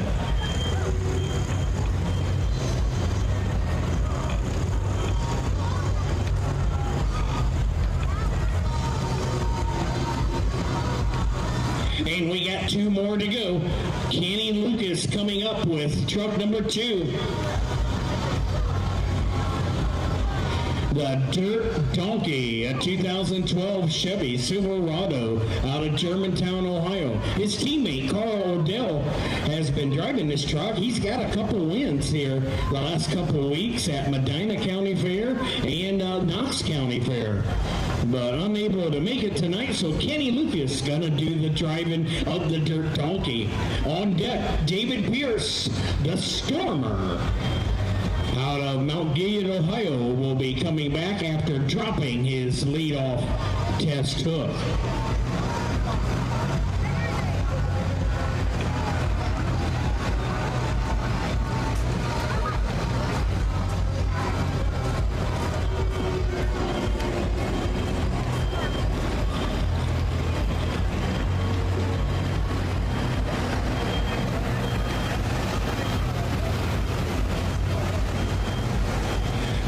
And we got 2 more to go. Kenny Lucas coming up with truck number 2. The Dirt Donkey, a 2012 Chevy Silverado out of Germantown, Ohio. His teammate, Carl Odell, has been driving this truck. He's got a couple wins here the last couple of weeks at Medina County Fair and Knox County Fair, but unable to make it tonight, so Kenny Lucas gonna do the driving of the Dirt Donkey. On deck, David Pierce, the Stormer, out of Mount Gilead, Ohio, will be coming back after dropping his leadoff test hook.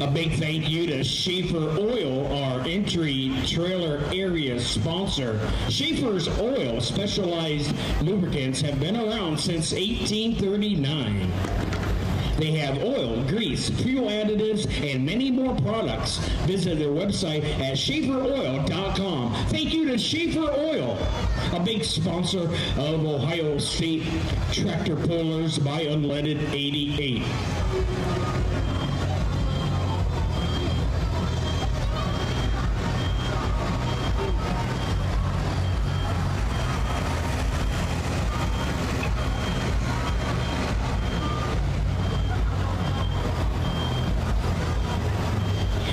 A big thank you to Schaefer Oil, our entry trailer area sponsor. Schaefer's Oil specialized lubricants have been around since 1839. They have oil, grease, fuel additives, and many more products. Visit their website at schaeferoil.com. Thank you to Schaefer Oil, a big sponsor of Ohio State Tractor Pullers by Unleaded 88.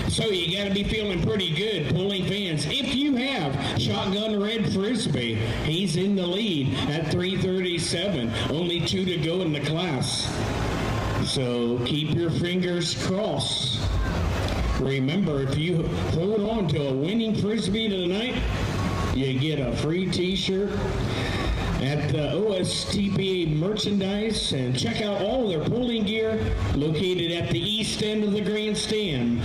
So you got to be feeling pretty good, pulling fans. If you have Shotgun Red Frisbee, he's in the lead at 337. Only 2 to go in the class. So keep your fingers crossed. Remember, if you hold on to a winning Frisbee tonight, you get a free t-shirt at the OSTPA merchandise, and check out all their pulling gear located at the east end of the grandstand.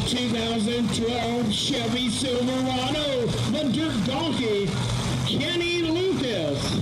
2012 Chevy Silverado, the Dirt Donkey, Kenny Lucas.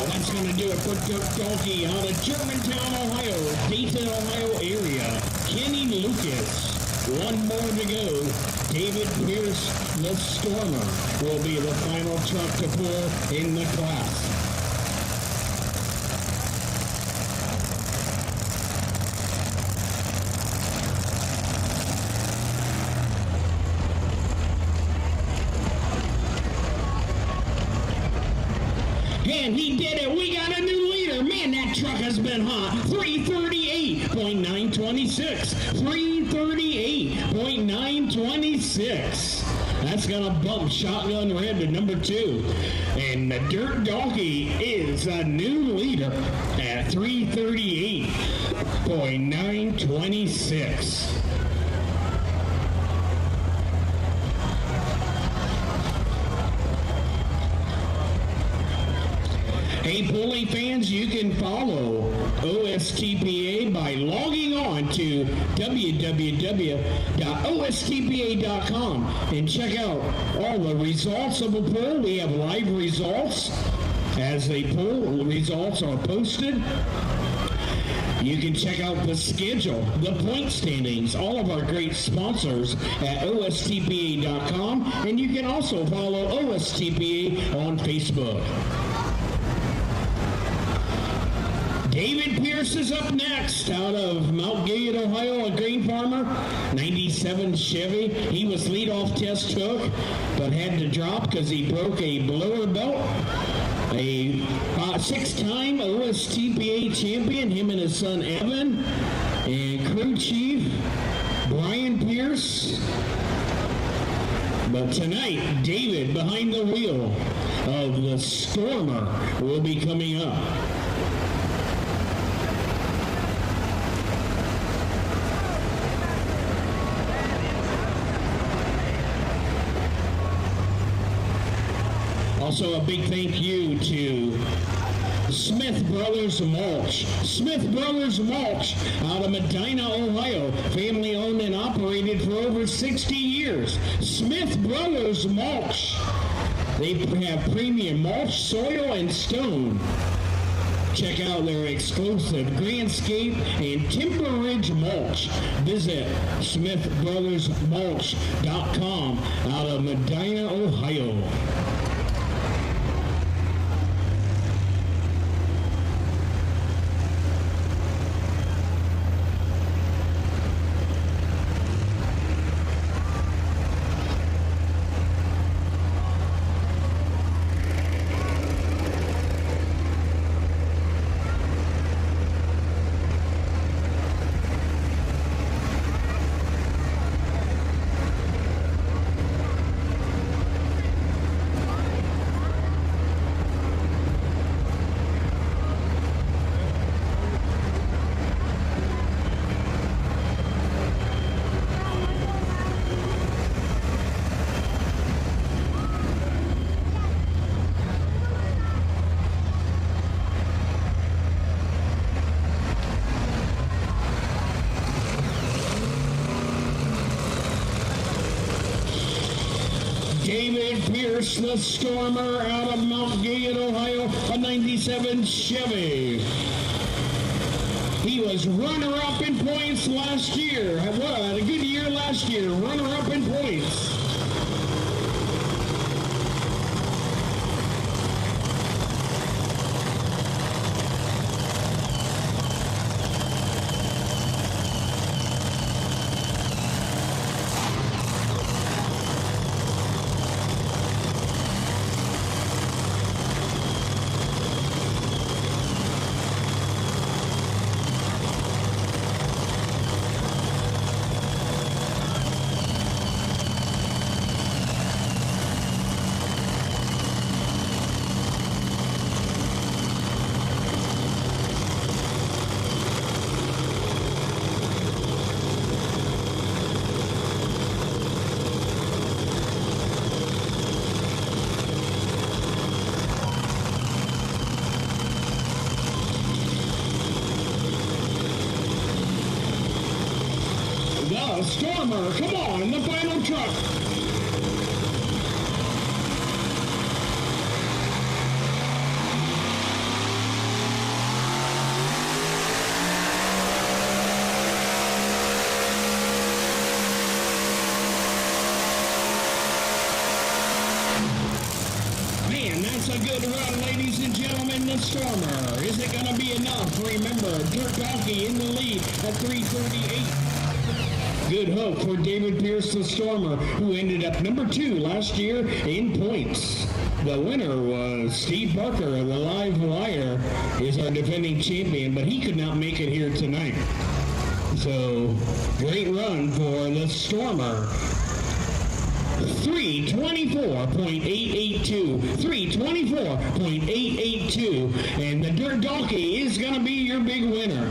That's going to do it for Dirt Donkey out of Germantown, Ohio, Dayton, Ohio area. Kenny Lucas. One more to go. David Pierce, the Stormer, will be the final truck to pull in the class. And he did it. We got a new leader. Man, that truck has been hot. 338.926. 338.926. That's going to bump Shotgun Red to number 2. And the Dirt Donkey is a new leader at 338.926. Hey, pulley fans, you can follow OSTPA by logging on to www.ostpa.com and check out all the results of a pull. We have live results as they pull. Results are posted. You can check out the schedule, the point standings, all of our great sponsors at OSTPA.com, and you can also follow OSTPA on Facebook. David Pierce is up next out of Mount Gilead, Ohio, a grain farmer, 97 Chevy. He was leadoff test hook, but had to drop because he broke a blower belt. A 6-time OSTPA champion, him and his son Evan, and crew chief Brian Pierce. But tonight, David behind the wheel of the Stormer will be coming up. Also, a big thank you to Smith Brothers Mulch. Smith Brothers Mulch out of Medina, Ohio. Family owned and operated for over 60 years. Smith Brothers Mulch. They have premium mulch, soil, and stone. Check out their exclusive Grandscape and Timber Ridge mulch. Visit smithbrothersmulch.com out of Medina, Ohio. David Pierce, the Stormer out of Mount Gilead, Ohio, a 97 Chevy. He was runner-up in points last year. Had a good year last year, runner-up in points. Stormer, come on, the final truck. Man, that's a good run, ladies and gentlemen, the Stormer. Is it going to be enough? Remember, Dirt Donkey in the lead at 3:38. Good hope for David Pierce, the Stormer, who ended up number 2 last year in points. The winner was Steve Barker, the Live Wire, is our defending champion, but he could not make it here tonight. So, great run for the Stormer. 3:24.882, 3:24.882, and the Dirt Donkey is going to be your big winner.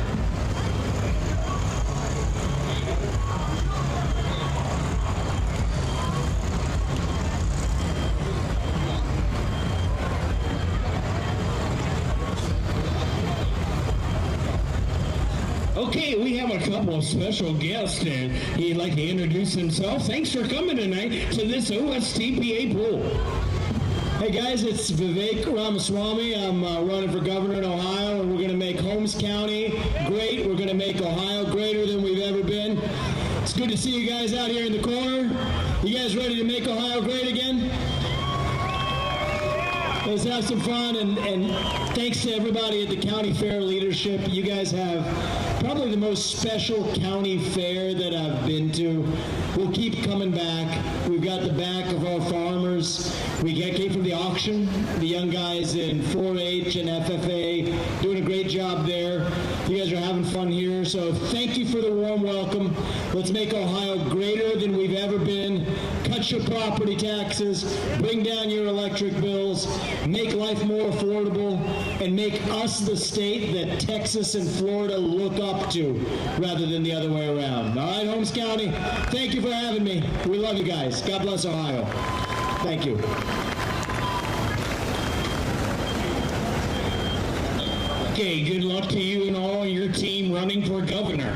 Okay, we have a couple of special guests, and he'd like to introduce himself. Thanks for coming tonight to this OSTPA pool. Hey guys, it's Vivek Ramaswamy. I'm running for governor in Ohio, and we're going to make Holmes County great. We're going to make Ohio greater than we've ever been. It's good to see you guys out here in the corner. You guys ready to make Ohio great again? Let's have some fun, and thanks to everybody at the county fair leadership. You guys have probably the most special county fair that I've been to. We'll keep coming back. We've got the back of our farmers. We came from the auction. The young guys in 4-H and FFA doing a great job there. You guys are having fun here, so thank you for the warm welcome. Let's make Ohio greater than we've ever been. Cut your property taxes, bring down your electric bills, make life more affordable, and make us the state that Texas and Florida look up to rather than the other way around. All right, Holmes County, thank you for having me. We love you guys. God bless Ohio. Thank you. Okay, good luck to you and all your team running for governor.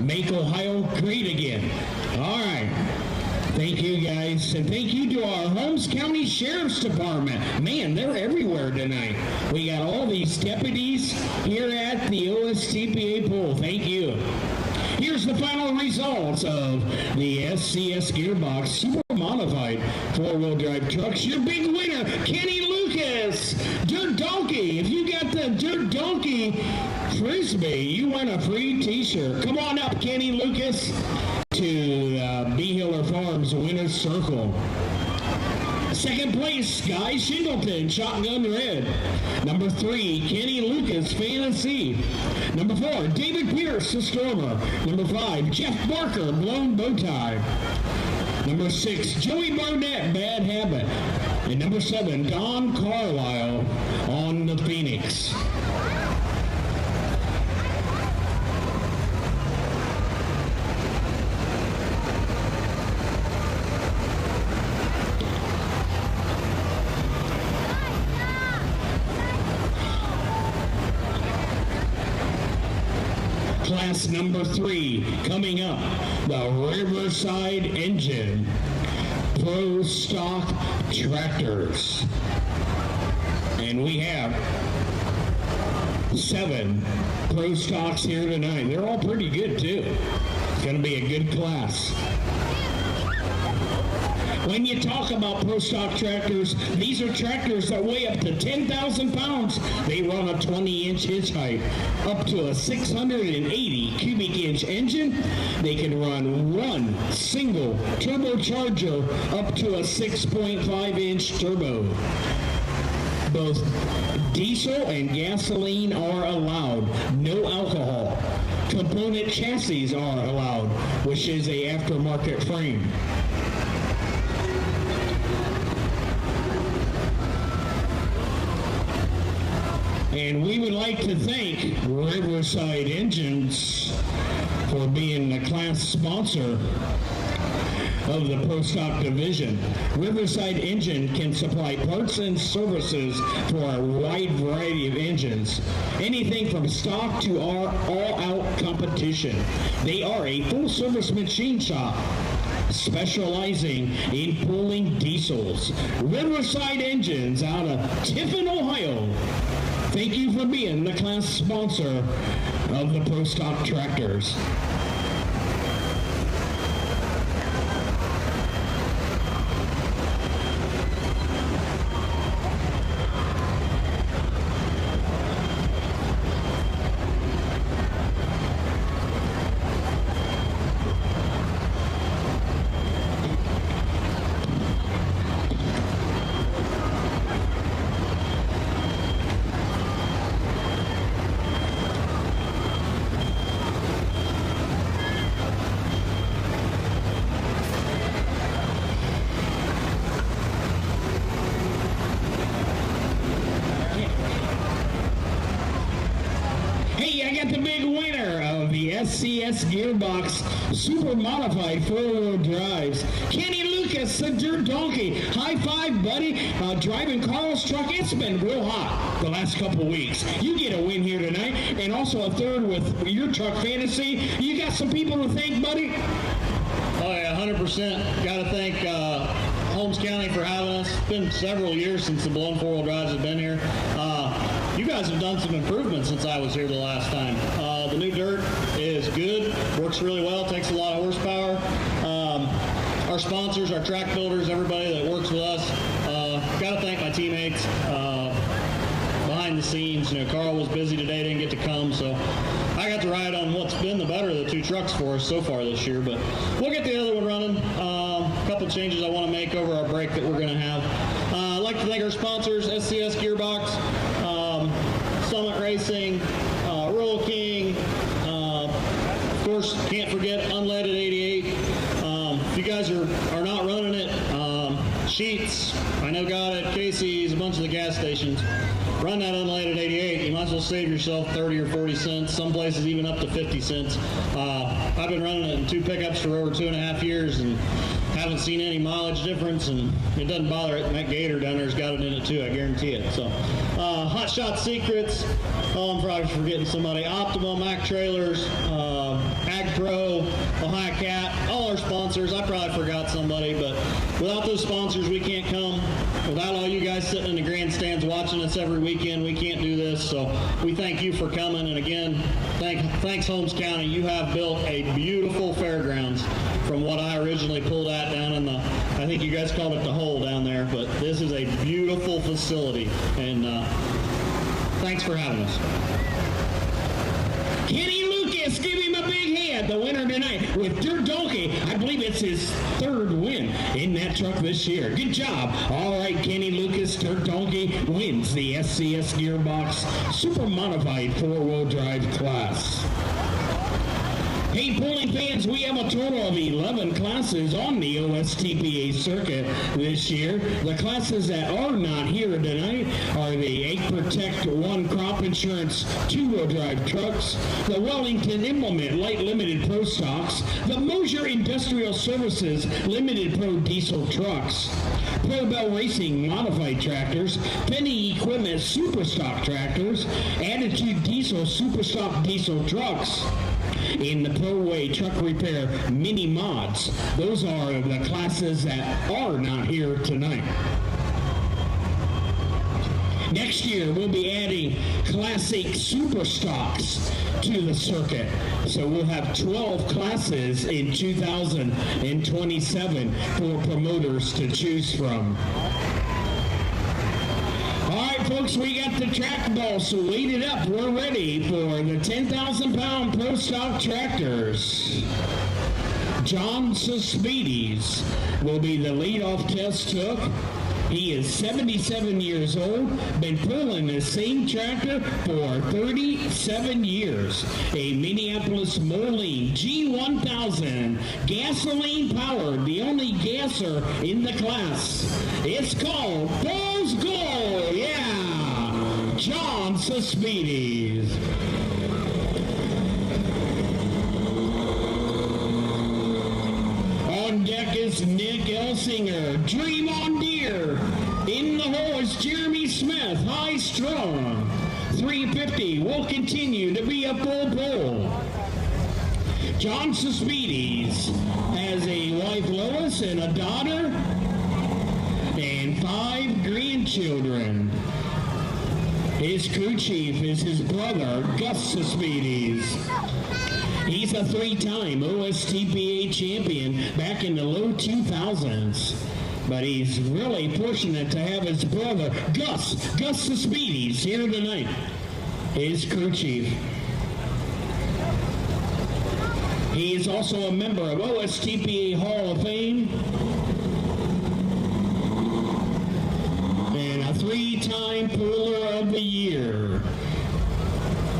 Make Ohio great again. All right. Thank you, guys, and thank you to our Holmes County Sheriff's Department. Man, they're everywhere tonight. We got all these deputies here at the OSTPA pool. Thank you. Here's the final results of the SCS Gearbox Super Modified 4-wheel drive trucks. Your big winner, Kenny Lucas, Dirt Donkey. If you got the Dirt Donkey Frisbee, you win a free t-shirt. Come on up, Kenny Lucas, to Beehiller Farms Winner's Circle. Second place, Guy Shingleton, Shotgun Red. Number 3, Kenny Lucas, Fantasy. Number 4, David Pierce, the Stormer. Number 5, Jeff Barker, Blown Bowtie. Number 6, Joey Barnett, Bad Habit. And number 7, Don Carlisle on the Phoenix. Class number 3 coming up, the Riverside Engine Pro Stock Tractors. And we have 7 Pro Stocks here tonight. They're all pretty good too. It's going to be a good class. When you talk about Pro Stock tractors, these are tractors that weigh up to 10,000 pounds. They run a 20-inch hitch height, up to a 680 cubic inch engine. They can run one single turbocharger up to a 6.5-inch turbo. Both diesel and gasoline are allowed. No alcohol. Component chassis are allowed, which is a aftermarket frame. And we would like to thank Riverside Engines for being the class sponsor. of the Pro Stock division. Riverside Engine can supply parts and services for a wide variety of engines, anything from stock to our all-out competition. They are a full-service machine shop specializing in pulling diesels. Riverside Engines out of Tiffin, Ohio. Thank you for being the class sponsor of the Pro Stock tractors. SCS Gearbox Super Modified 4-wheel drives. Kenny Lucas, the Dirt Donkey. High five, buddy. Driving Carl's truck. It's been real hot the last couple weeks. You get a win here tonight, and also a third with your truck fantasy. You got some people to thank, buddy? Oh yeah, 100%. Got to thank Holmes County for having us. It's been several years since the blown 4-wheel drives have been here. You guys have done some improvements since I was here the last time. The new dirt is good, works really well, takes a lot of horsepower. Our sponsors, our track builders, everybody that works with us. Got to thank my teammates behind the scenes. You know, Carl was busy today, didn't get to come, so I got to ride on what's been the better of the two trucks for us so far this year. But we'll get the other one running. A couple changes I want to make over our break that we're going to have. I'd like to thank our sponsors, SCS Gearbox, Summit Racing, Royal King, of course, can't forget Unleaded 88. If you guys are not running it, Sheets, I know got it, Casey's, a bunch of the gas stations. Run that Unleaded 88. You might as well save yourself 30 or 40 cents, some places even up to 50 cents. I've been running it in 2 pickups for over 2.5 years and haven't seen any mileage difference, and it doesn't bother it. And that Gator down there's got it in it too, I guarantee it. So, Hot Shot Secrets, I'm probably forgetting somebody, Optima, Mac Trailers, Ag Pro, Ohio Cat, all our sponsors. I probably forgot somebody, but without those sponsors, we can't come. Without all you guys sitting in the grandstands watching us every weekend, we can't do this. So we thank you for coming. And again, thanks Holmes County. You have built a beautiful fairgrounds from what I originally pulled at down in the, I think you guys called it the hole down there, but this is a beautiful facility. And thanks for having us. Kenny Lucas, give him a big hand. The winner tonight with Dirt Donkey. I believe it's his 3rd win in that truck this year. Good job. All right, Kenny Lucas, Dirt Donkey wins the SCS Gearbox Super Modified 4-wheel drive class. Hey, pulling fans, we have a total of 11 classes on the OSTPA circuit this year. The classes that are not here tonight are the Egg Protect 1 Crop Insurance 2-wheel drive trucks, the Wellington Implement Light Limited Pro Stocks, the Mosier Industrial Services Limited Pro Diesel trucks, Pro Bell Racing Modified tractors, Penny Equipment Super Stock tractors, Attitude Diesel Super Stock diesel trucks, in the ProWay Truck Repair Mini Mods. Those are the classes that are not here tonight. Next year, we'll be adding Classic Super Stocks to the circuit. So we'll have 12 classes in 2027 for promoters to choose from. Folks, we got the track ball, so wait it up. We're ready for the 10,000-pound Pro Stock tractors. John Suspides will be the leadoff test hook. He is 77 years old, been pulling the same tractor for 37 years. A Minneapolis Moline G1000, gasoline powered, the only gasser in the class. It's called Bulls Gold, yeah! John Suspides. On deck is is Nick Elsinger. Dream on Deer. In the hole is Jeremy Smith, high strong. 350 will continue to be a full pull. John Suspides has a wife Lois and a daughter and 5 grandchildren. His crew chief is his brother, Gus Suspides. He's a 3-time OSTPA champion back in the low 2000s. But he's really fortunate to have his brother, Gus Suspides, here tonight. His crew chief. He is also a member of OSTPA Hall of Fame. And a 3-time Puller of the Year.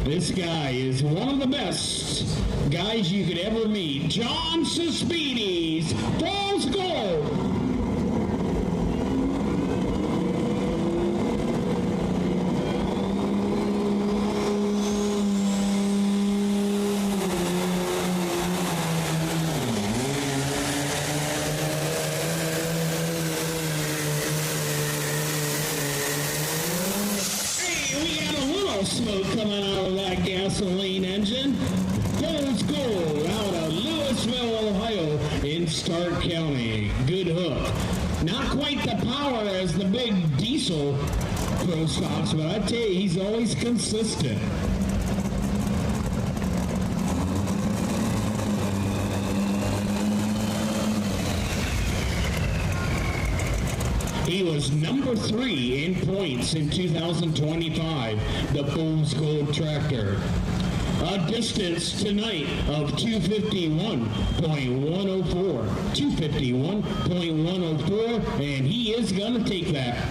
This guy is one of the best guys you could ever meet. John Suspides, Falls Gold. Smoke coming out of that gasoline engine. Falls Gold out of Louisville, Ohio in Stark County. Good hook. Not quite the power as the big diesel pro stocks, but I tell you, he's always consistent. He was number 3 in points in 2025, the Falls Gold tractor. A distance tonight of 251.104. 251.104, and he is going to take that.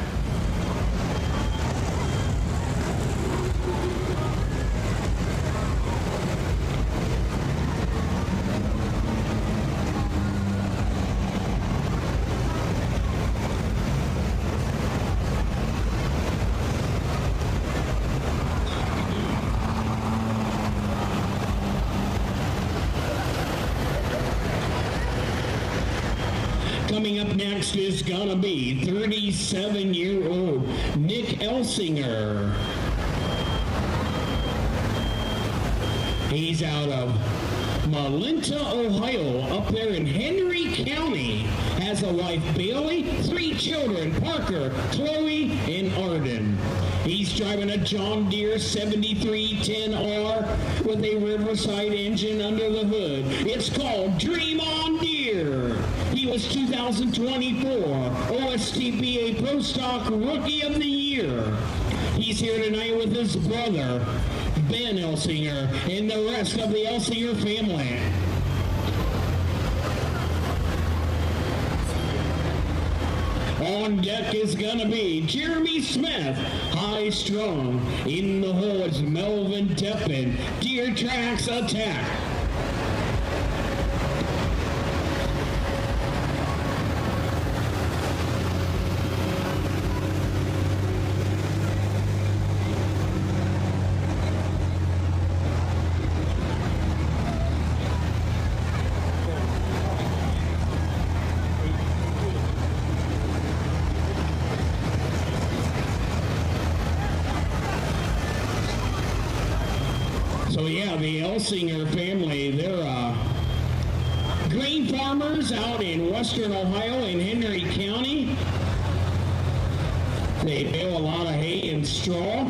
Coming up next is gonna be 37-year-old Nick Elsinger. He's out of Malinta, Ohio, up there in Henry County. Has a wife, Bailey, 3 children, Parker, Chloe, and Arden. He's driving a John Deere 7310R with a Riverside engine under the hood. It's called Dream on Deere. He was 2024 OSTPA Pro Stock Rookie of the Year. He's here tonight with his brother, Ben Elsinger, and the rest of the Elsinger family. On deck is gonna be Jeremy Smith, high strong. In the hole is Melvin Teppin, Deer Tracks Attack. So yeah, the Elsinger family, they're grain farmers out in western Ohio in Henry County. They bale a lot of hay and straw.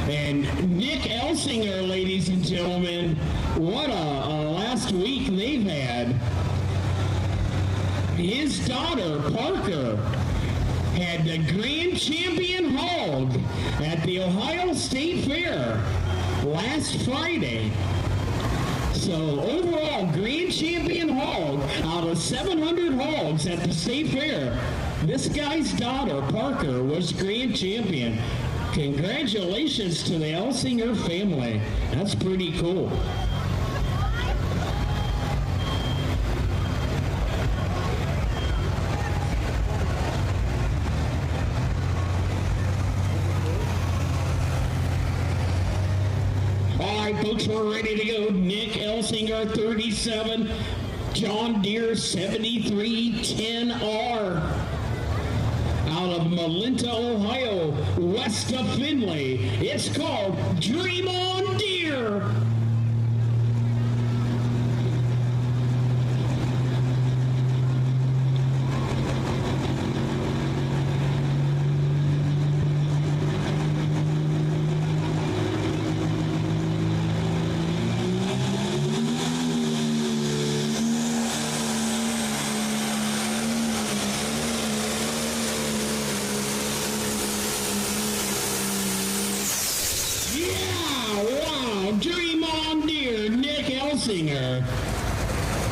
And Nick Elsinger, ladies and gentlemen, what a last week they've had. His daughter, Parker, had the Grand Champion Hog at the Ohio State Fair last Friday. So overall, Grand Champion Hog out of 700 hogs at the State Fair. This guy's daughter, Parker, was Grand Champion. Congratulations to the Elsinger family. That's pretty cool. All right, folks, we're ready to go. Nick Elsinger, 37. John Deere 7310R. Out of Melinta, Ohio, west of Findlay, it's called Dream On Deere.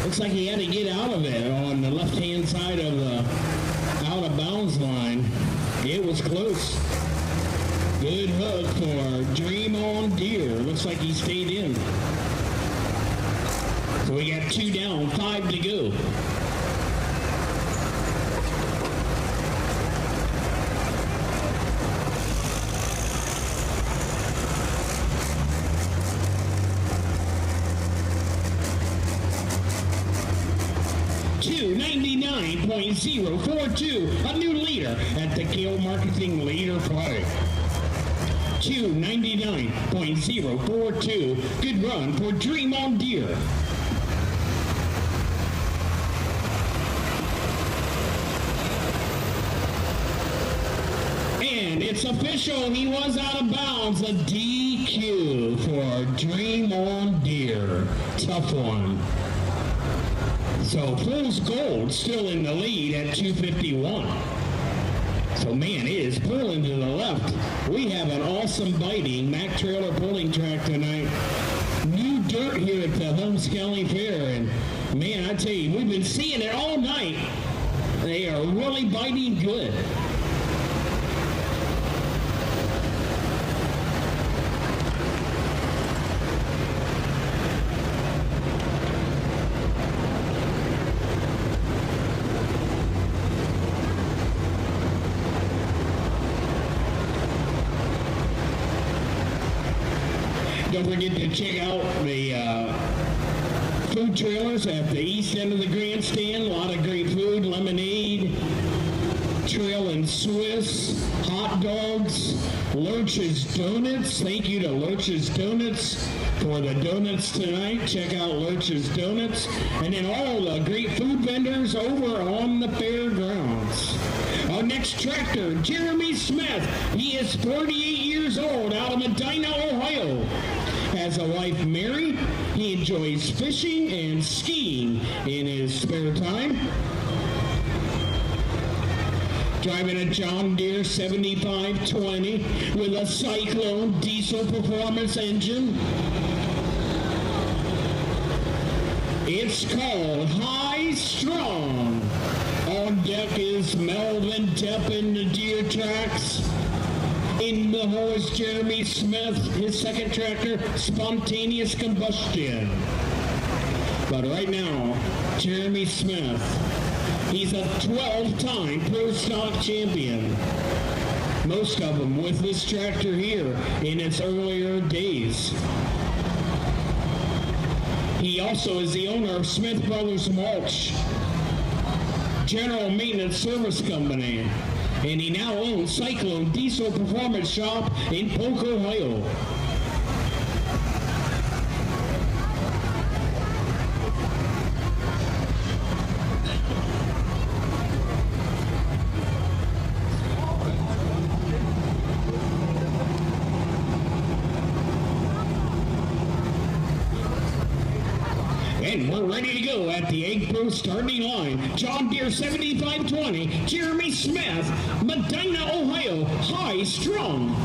Looks like he had to get out of it on the left-hand side of the out-of-bounds line. It was close. Good hook for Dream On Deere. Looks like he stayed in. So we got 2 down, 5 to go. $299.042, a new leader at the Gale Marketing Leader Play. $299.042, good run for Dream On Deere. And it's official, he was out of bounds, a DQ for Dream On Deere. Tough one. So Fool's Gold still in the lead at 251. So man, it is pulling to the left. We have an awesome biting Mack trailer pulling track tonight. New dirt here at the Holmes County Fair, and man, I tell you, we've been seeing it all night. They are really biting good. Don't forget to check out the food trailers at the east end of the grandstand. A lot of great food, lemonade, trail and Swiss, hot dogs, Lurch's Donuts. Thank you to Lurch's Donuts for the donuts tonight. Check out Lurch's Donuts. And then all the great food vendors over on the fairgrounds. Our next tractor, Jeremy Smith. He is 48 years old, out of Medina, Ohio. Has a wife, Mary. He enjoys fishing and skiing in his spare time. Driving a John Deere 7520 with a Cyclone diesel performance engine. It's called High Strong. On deck is Melvin Depp in the Deere tracks. In the horse, Jeremy Smith, his second tractor, Spontaneous Combustion. But right now, Jeremy Smith, he's a 12-time Pro Stock champion. Most of them with this tractor here in its earlier days. He also is the owner of Smith Brothers Mulch, General Maintenance Service Company, and he now owns Cyclone Diesel Performance Shop in Polk, Ohio. And we're ready to go at the Egg Pro starting line. John Deere 7520, Jeremy Smith, Medina, Ohio, High Strong.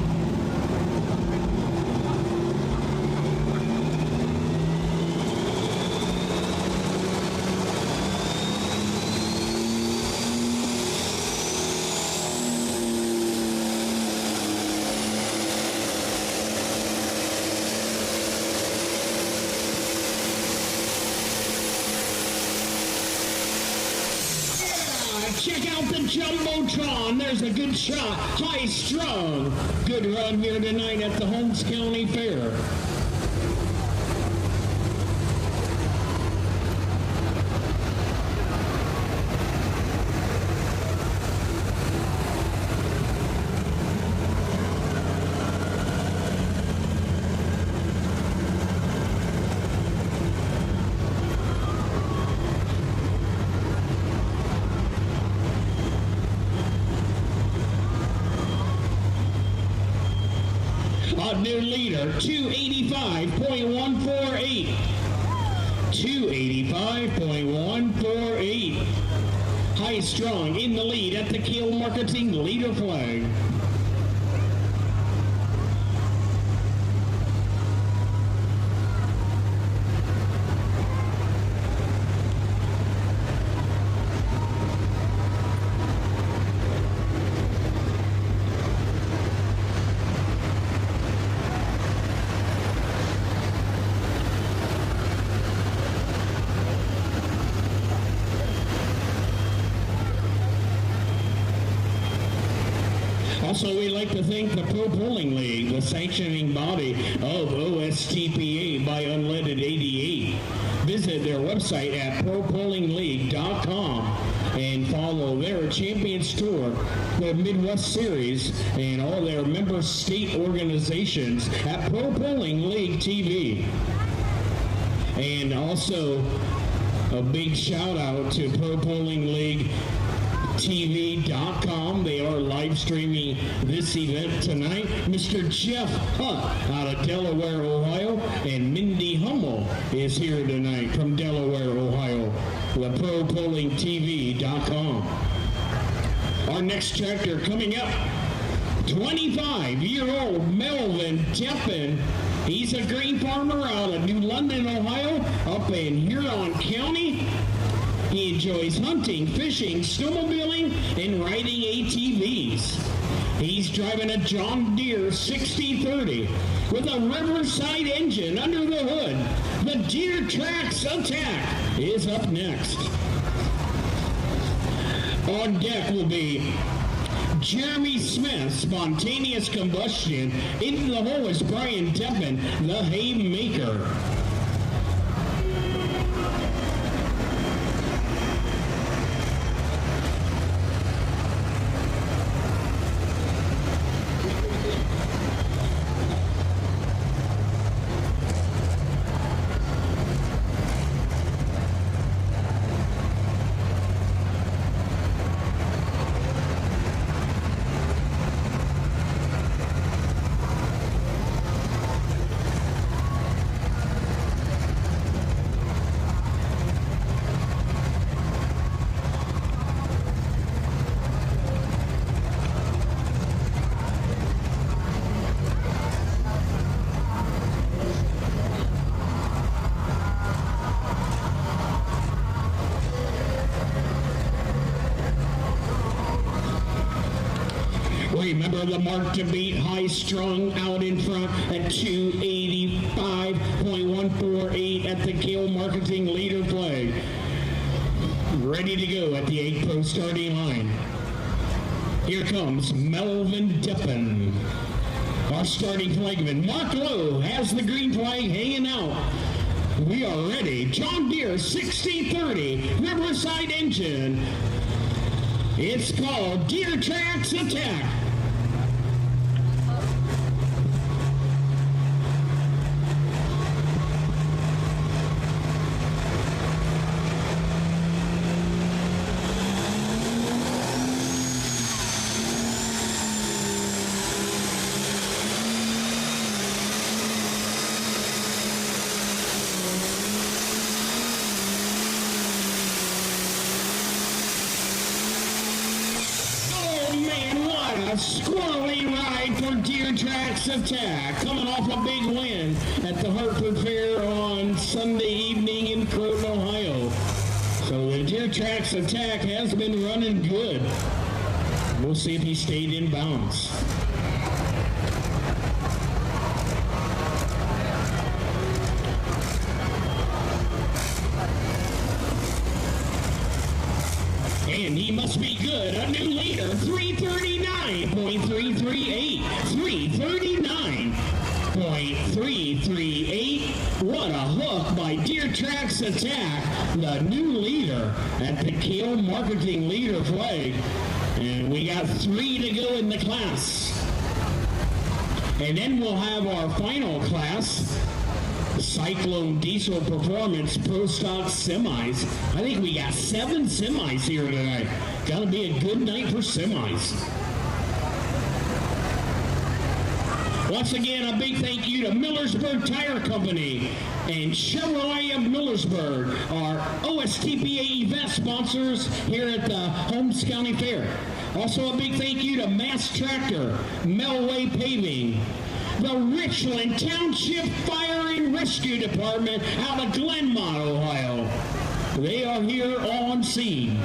Check out the Jumbotron. There's a good shot. High Strong. Good run here tonight at the Holmes County Fair. new leader, 285.148. 285.148. High Strong in the lead at the Kiel Marketing Leader flag. Also, we'd like to thank the ProPulling League, the sanctioning body of OSTPA by Unleaded 88. Visit their website at ProPullingLeague.com and follow their Champions Tour, the Midwest Series, and all their member state organizations at ProPulling League TV. And also, a big shout out to ProPulling League TV.com. They are live streaming this event tonight. Mr. Jeff Hunt out of Delaware, Ohio, and Mindy Hummel is here tonight from Delaware, Ohio. The ProPullingTV.com. Our next tractor coming up, 25-year-old Melvin Deppen. He's a grain farmer out of New London, Ohio, up in Huron County. He enjoys hunting, fishing, snowmobiling, and riding ATVs. He's driving a John Deere 6030 with a Riverside engine under the hood. The Deere Trax Attack is up next. On deck will be Jeremy Smith, Spontaneous Combustion. Into the hole is Brian Deppen, the Haymaker. Remember the mark to beat, High Strung out in front at 285.148 at the Kiel Marketing Leader flag. Ready to go at the 8-pro starting line. Here comes Melvin Deppen. Our starting flagman, Mark Lowe, has the green flag hanging out. We are ready. John Deere 6030 Riverside engine. It's called Deere Trax Attack. Squirrely ride for Deere Trax Attack, coming off a big win at the Hartford Fair on Sunday evening in Croton, Ohio. So the Deere Trax Attack has been running good. We'll see if he stayed in bounds. And he must be good. A new leader, 339.338. 339.338. What a hook by Deere Trax Attack, the new leader at the Kiel Marketing Leader flag. And we got 3 to go in the class. And then we'll have our final class, Cyclone Diesel Performance Pro Stock Semis. I think we got 7 semis here tonight. Gonna be a good night for semis. Once again, a big thank you to Millersburg Tire Company and Chevrolet of Millersburg, our OSTPA event sponsors here at the Holmes County Fair. Also a big thank you to Mass Tractor, Melway Paving, the Richland Township Fire and Rescue Department out of Glenmont, Ohio. They are here on scene.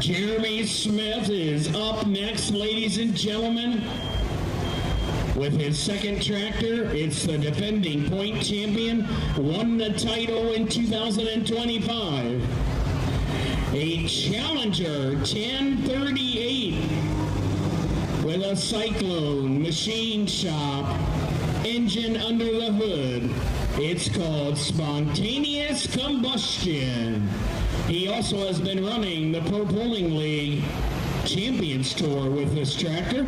Jeremy Smith is up next, ladies and gentlemen, with his second tractor. It's the defending point champion, won the title in 2025. A Challenger 1038 with a Cyclone machine shop engine under the hood. It's called Spontaneous Combustion. He also has been running the ProPulling League Champions Tour with this tractor.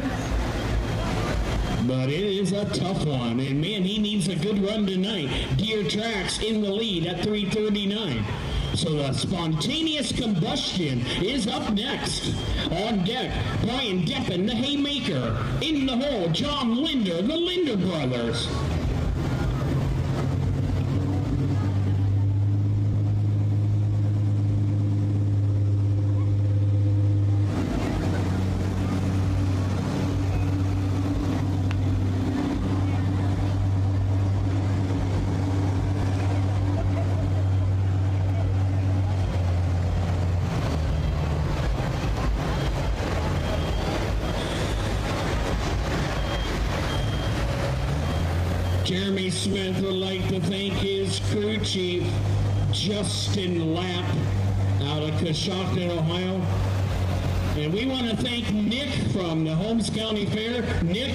But it is a tough one, and man, he needs a good run tonight. Deer Tracks in the lead at 3:39. So the Spontaneous Combustion is up next. On deck, Brian Deppen, the Haymaker. In the hole, John Linder, the Linder brothers. Jeremy Smith would like to thank his crew chief, Justin Lapp, out of Coshocton, Ohio. And we want to thank Nick from the Holmes County Fair. Nick,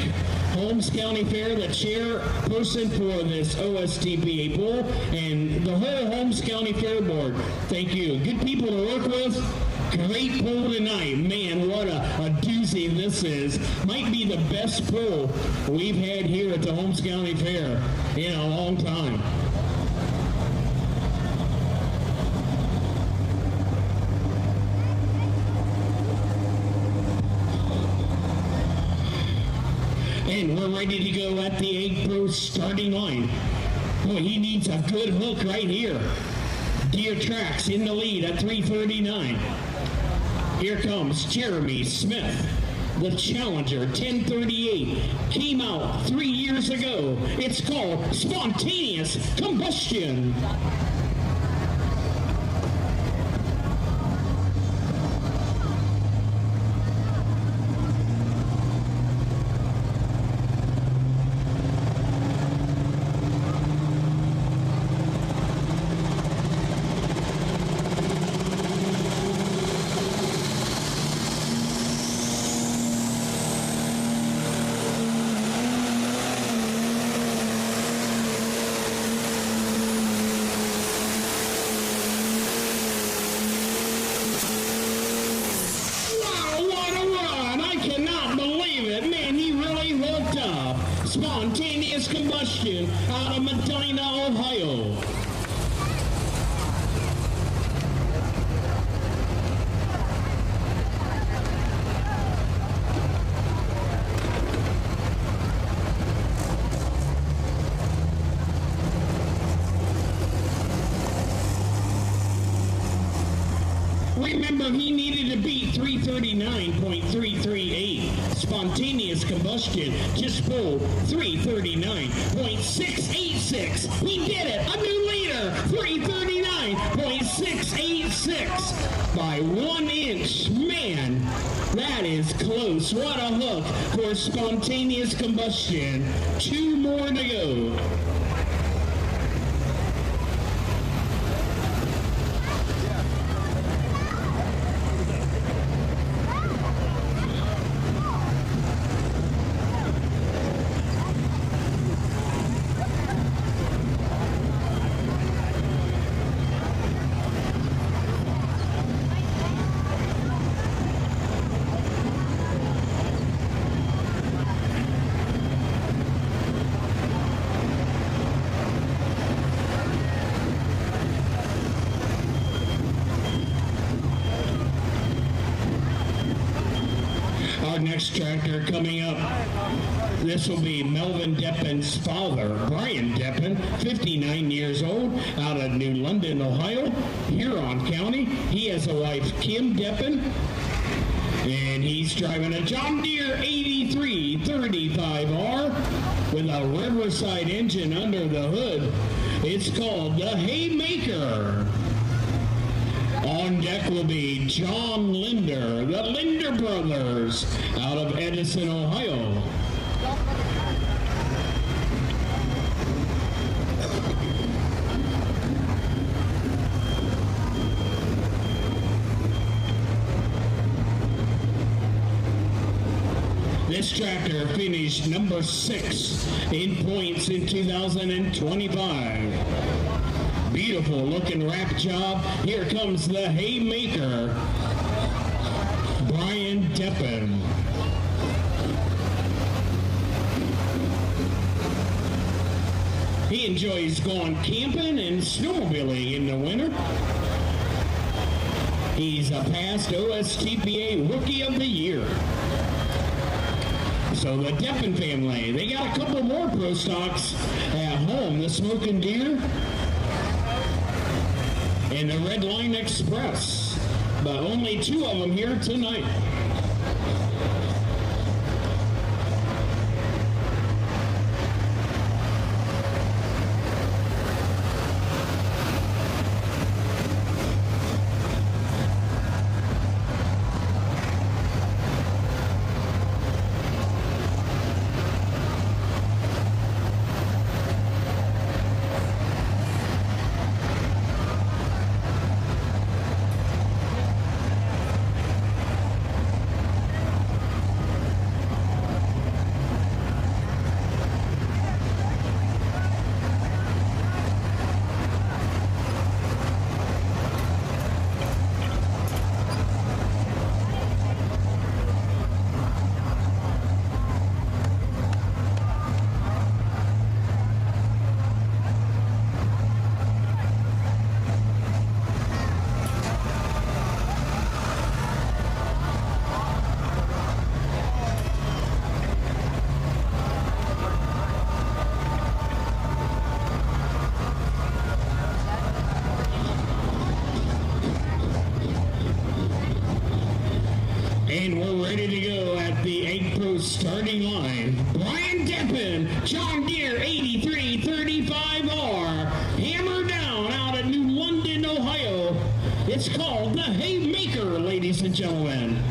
Holmes County Fair, the chairperson for this OSTPA Bowl, and the whole Holmes County Fair Board. Thank you. Good people to work with. Great pull tonight. Man, what a doozy this is. Might be the best pull we've had here at the Holmes County Fair in a long time. And we're ready to go at the Egg Pro starting line. Boy, he needs a good hook right here. Deer Tracks in the lead at 3:39. Here comes Jeremy Smith. The Challenger 1038 came out 3 years ago. It's called Spontaneous Combustion. Spontaneous Combustion out of Medina, Ohio. Remember, he needed to beat 339.338. Spontaneous Combustion just pulled 339.686. He did it! A new leader! 339.686 by 1 inch. Man, that is close. What a hook for Spontaneous Combustion. 2 more to go. Our next tractor coming up, this will be Melvin Deppin's father, Brian Deppin, 59 years old, out of New London, Ohio, Huron County. He has a wife, Kim Deppin, and he's driving a John Deere 8335R with a Riverside engine under the hood. It's called the Haymaker. On deck will be John Linder, the Linder brothers, out of Edison, Ohio. This tractor finished number 6 in points in 2025. Beautiful looking wrap job. Here comes the Haymaker, Brian Deppin. He enjoys going camping and snowmobiling in the winter. He's a past OSTPA Rookie of the Year. So the Deppin family, they got a couple more Pro Stocks at home. The Smoking Deer and the Red Line Express. But only 2 of them here tonight. And we're ready to go at the Ag Pro starting line. Brian Deppin, John Deere 8335R, hammer down out of New London, Ohio. It's called the Haymaker, ladies and gentlemen.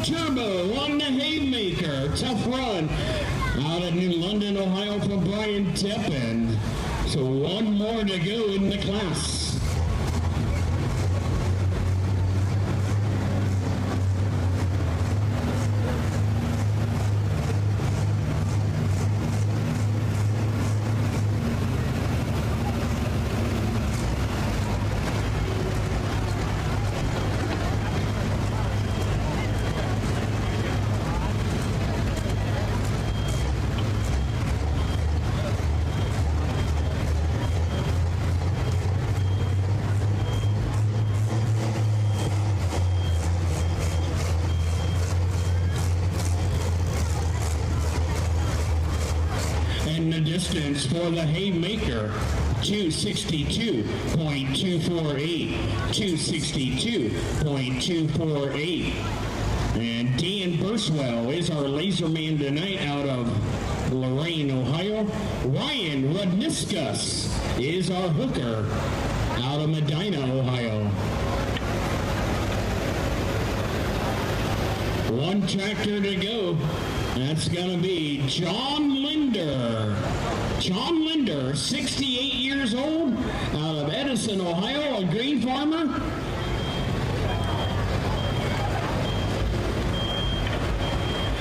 Turbo on the Haymaker. Tough run out of New London, Ohio for Brian Deppin. So 1 more to go in the class. The distance for the Haymaker, 262.248, 262.248. And Dan Burswell is our laser man tonight out of Lorain, Ohio. Ryan Rudniskus is our hooker out of Medina, Ohio. 1 tractor to go. That's going to be John Linder John Linder, 68 years old, out of Edison, Ohio, a grain farmer.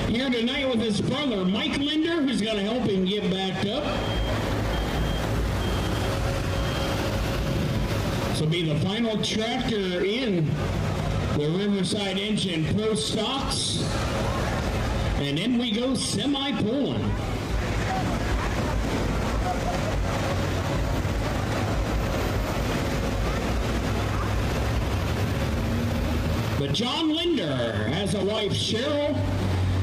Here tonight with his brother, Mike Linder, who's going to help him get backed up. This will be the final tractor in the Riverside Engine Pro Stocks. And then we go semi-pulling. But John Linder has a wife, Cheryl,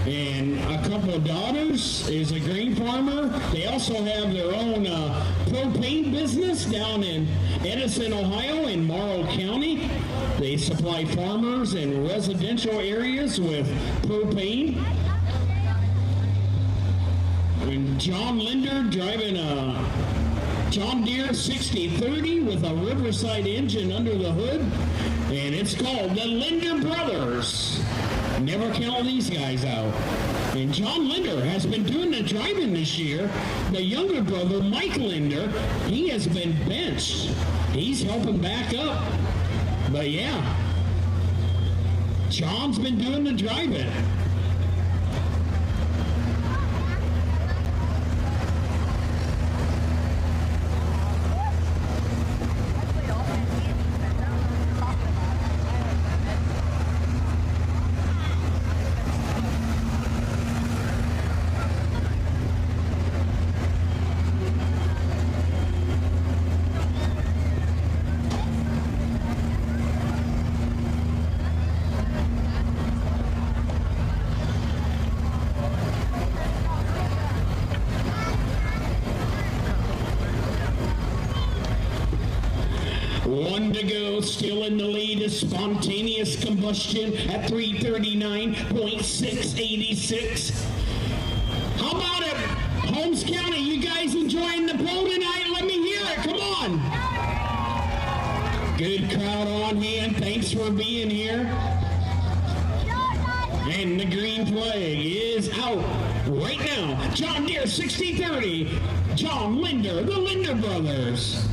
and a couple of daughters, is a grain farmer. They also have their own propane business down in Edison, Ohio, in Morrow County. They supply farmers in residential areas with propane. And John Linder driving a John Deere 6030 with a Riverside engine under the hood, and it's called the Linder Brothers. Never count these guys out. And John Linder has been doing the driving this year. The younger brother, Mike Linder, he has been benched. He's helping back up. But yeah, John's been doing the driving. One to go, still in the lead is Spontaneous Combustion at 339.686. How about it, Holmes County? You guys enjoying the poll tonight? Let me hear it. Come on. Good crowd on hand. Thanks for being here. And the green flag is out right now. John Deere 6030. John Linder, the Linder Brothers.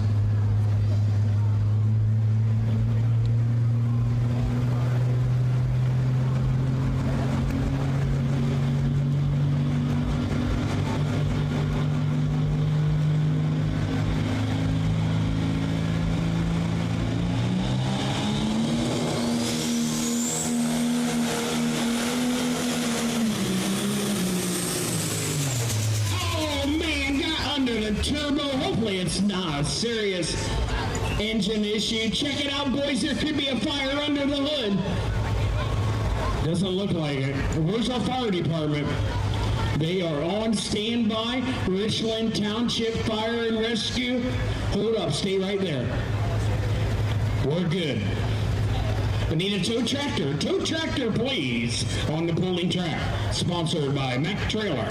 Turbo. Hopefully it's not a serious engine issue. Check it out, boys. There could be a fire under the hood. Doesn't look like it. Where's our fire department? They are on standby. Richland Township Fire and Rescue. Hold up. Stay right there. We're good. I need a tow tractor. Tow tractor, please, on the pulling track. Sponsored by Mack Trailer.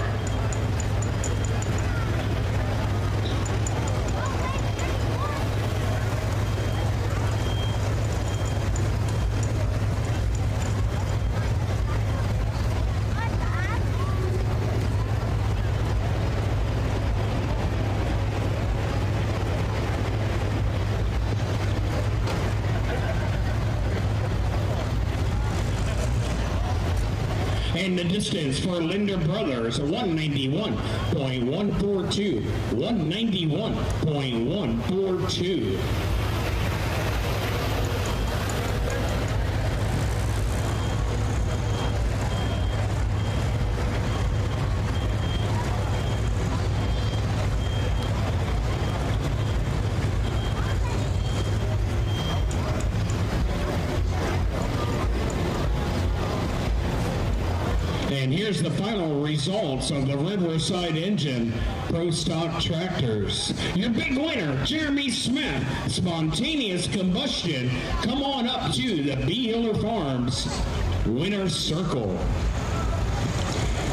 And the distance for Linder Brothers, 191.142. 191.142. And here's the final results of the Riverside Engine Pro Stock Tractors. Your big winner, Jeremy Smith, Spontaneous Combustion. Come on up to the B. Hiller Farms Winner's Circle.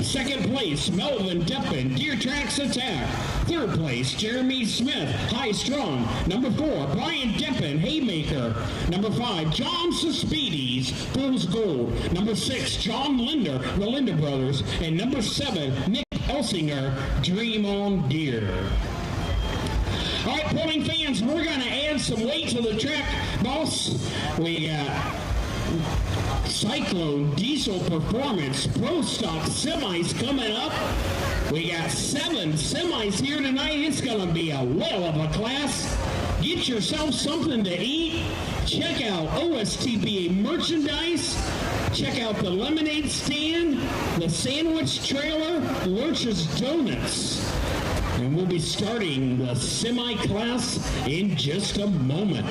Second place, Melvin Deppen, Deer Tracks Attack. Third place, Jeremy Smith, High Strong. Number 4, Brian Deppen, Haymaker. Number 5, John Suspides, Fool's Gold. Number 6, John Linder, the Linder Brothers. And number 7, Nick Elsinger, Dream on Deer. some weight to the track, boss. We got Cyclone Diesel Performance Pro Stock Semis coming up. We got 7 semis here tonight. It's going to be a whale of a class. Get yourself something to eat. Check out OSTPA merchandise. Check out the lemonade stand, the sandwich trailer, Lurch's Donuts. And we'll be starting the semi class in just a moment.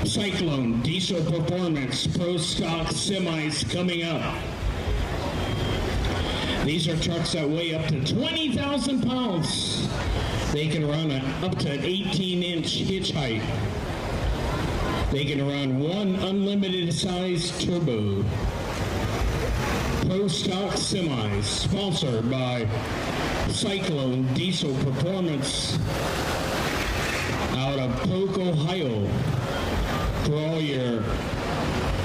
Cyclone Diesel Performance Pro Stock Semis coming up. These are trucks that weigh up to 20,000 pounds. They can run up to an 18-inch hitch height. They can run one unlimited size turbo. Pro Stock Semis, sponsored by Cyclone Diesel Performance out of Polk, Ohio. For all your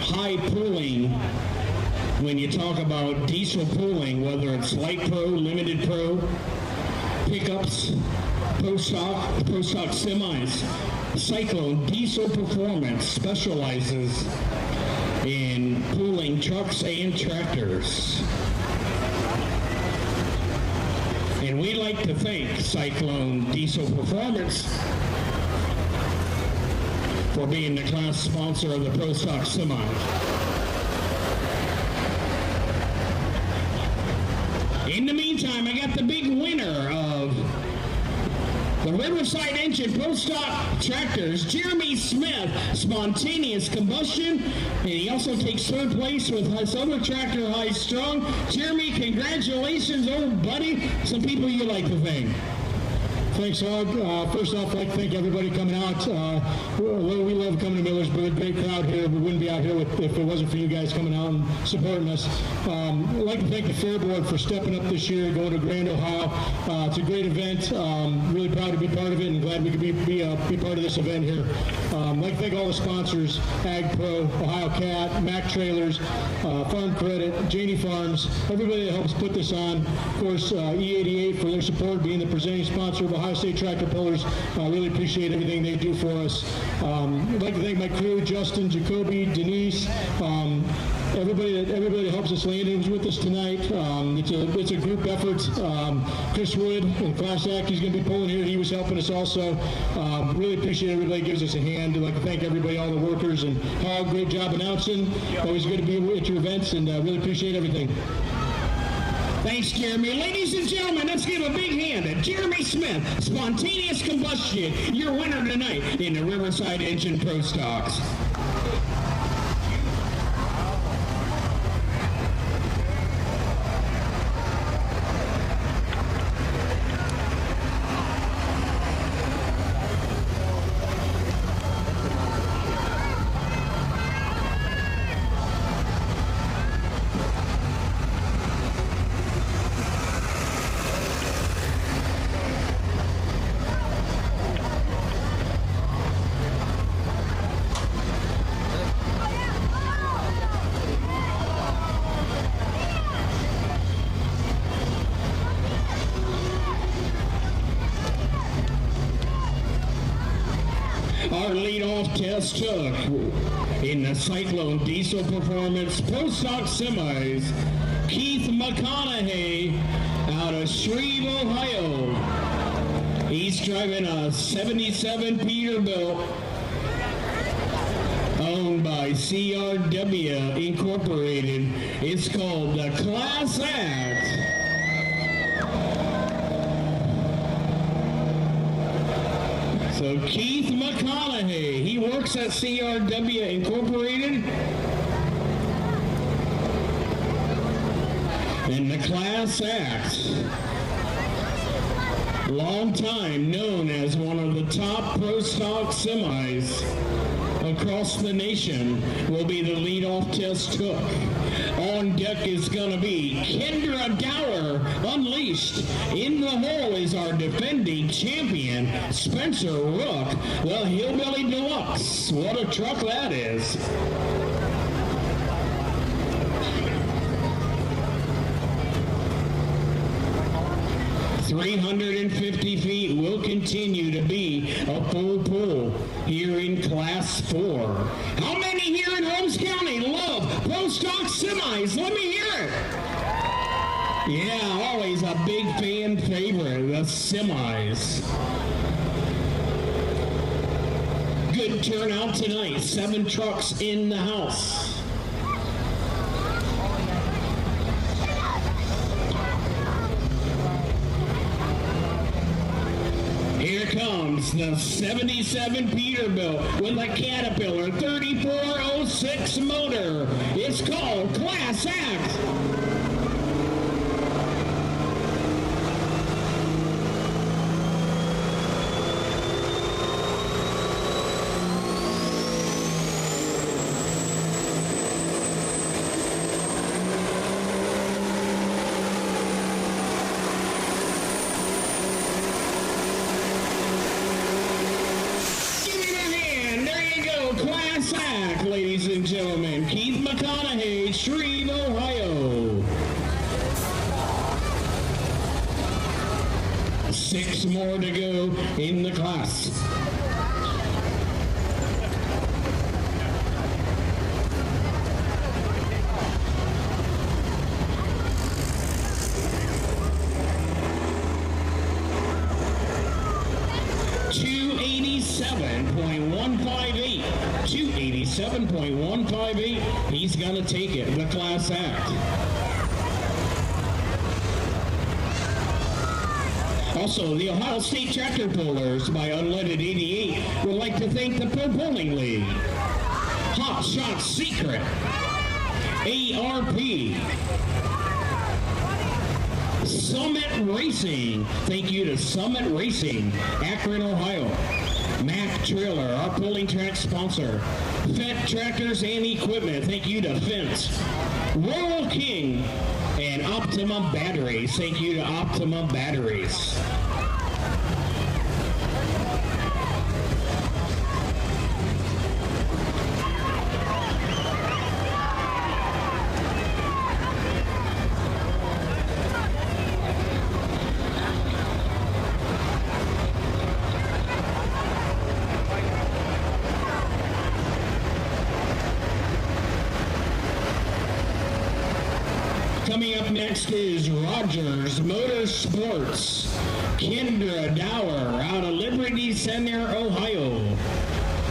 high pulling, when you talk about diesel pulling, whether it's light pro, limited pro, pickups, pro stock semis, Cyclone Diesel Performance specializes in pulling trucks and tractors. And we'd like to thank Cyclone Diesel Performance for being the class sponsor of the Pro Stock Semi. In the meantime, I got the big winner of the Riverside Engine Pro Stock Tractors, Jeremy Smith, Spontaneous Combustion, and he also takes third place with his other tractor, High Strong. Jeremy, congratulations, old buddy. Some people you like to thank. Thanks, Hog. First off, I'd like to thank everybody coming out. We love coming to Millersburg. Great crowd here. We wouldn't be out here if it wasn't for you guys coming out and supporting us. I'd like to thank the Fair Board for stepping up this year, going to Grand, Ohio. It's a great event. Really proud to be part of it and glad we could be part of this event here. I'd like to thank all the sponsors, Ag Pro, Ohio Cat, Mac Trailers, Farm Credit, Janie Farms, everybody that helps put this on. Of course, E88 for their support, being the presenting sponsor of Ohio State Tractor Pullers. I really appreciate everything they do for us. I'd like to thank my crew, Justin, Jacoby, Denise, everybody that helps us land who's with us tonight. It's a group effort. Chris Wood and Class Act, he's going to be pulling here. He was helping us also. Really appreciate everybody gives us a hand. I'd like to thank everybody, all the workers, and Hog, great job announcing. Always good to be at your events, and really appreciate everything. Thanks, Jeremy. Ladies and gentlemen, let's give a big hand to Jeremy Smith, Spontaneous Combustion, your winner tonight in the Riverside Engine Pro Stocks. Our lead-off test took in the Cyclone Diesel Performance Pro Stock Semis, Keith McConaughey out of Shreve, Ohio. He's driving a 77 Peterbilt owned by CRW Incorporated. It's called the Class Act. So Keith McConaughey, he works at CRW Incorporated. And the Class Act, long time known as one of the top pro stock semis across the nation, will be the lead-off test took. On deck is going to be Kendra Dower, Unleashed. In the hole is our defending champion, Spencer Rook, the Hillbilly Deluxe. What a truck that is. $350 feet will continue to be a full pull here in Class 4. How many here in Holmes County love pro stock semis? Let me hear it. Yeah, always a big fan favorite, the semis. Good turnout tonight. 7 trucks in the house. Here comes the 77 Peterbilt with a Caterpillar 3406 motor. It's called Class Act. Ladies and gentlemen, Keith McConaughey, Shreve, Ohio. 6 more to go in the class. $287.158. He's going to take it, the Class Act. Also, the Ohio State Tractor Pullers by Unleaded 88 would like to thank the ProPulling League, Hot Shot Secret, ARP, Summit Racing. Thank you to Summit Racing, Akron, Ohio. Mack Trailer, our pulling track sponsor. Fent Tractors and Equipment, thank you to Fent. Royal King and Optimum Batteries, thank you to Optimum Batteries. Coming up next is Rogers Motorsports. Kendra Dower out of Liberty Center, Ohio.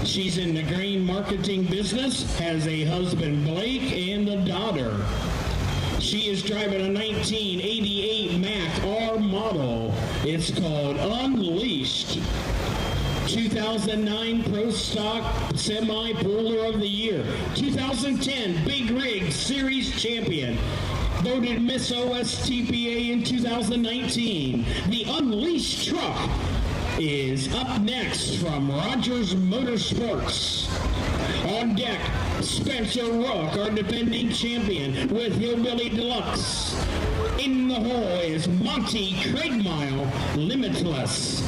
She's in the green marketing business, has a husband, Blake, and a daughter. She is driving a 1988 Mac R model. It's called Unleashed. 2009 Pro Stock Semi-Puller of the Year. 2010 Big Rig Series Champion. Voted Miss OSTPA in 2019. The Unleashed truck is up next from Rogers Motorsports. On deck, Spencer Rook, our defending champion with Hillbilly Deluxe. In the hole is Monty Craigmile, Limitless.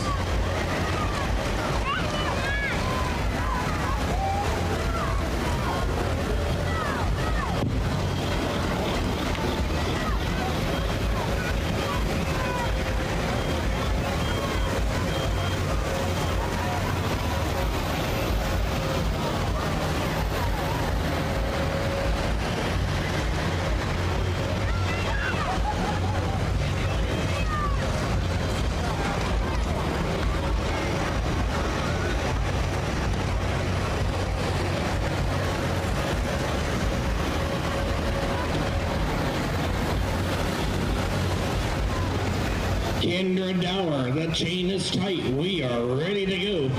Kendra Dower, the chain is tight. We are ready to go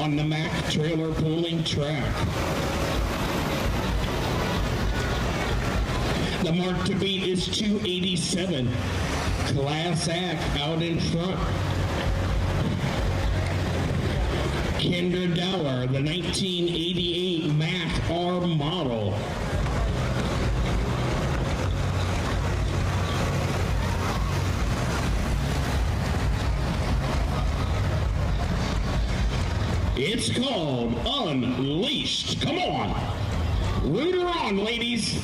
on the Mack trailer pulling track. The mark to beat is 287. Class Act out in front. Kendra Dower, the 1988 Mack R model. It's called Unleashed. Come on. Root her on, ladies.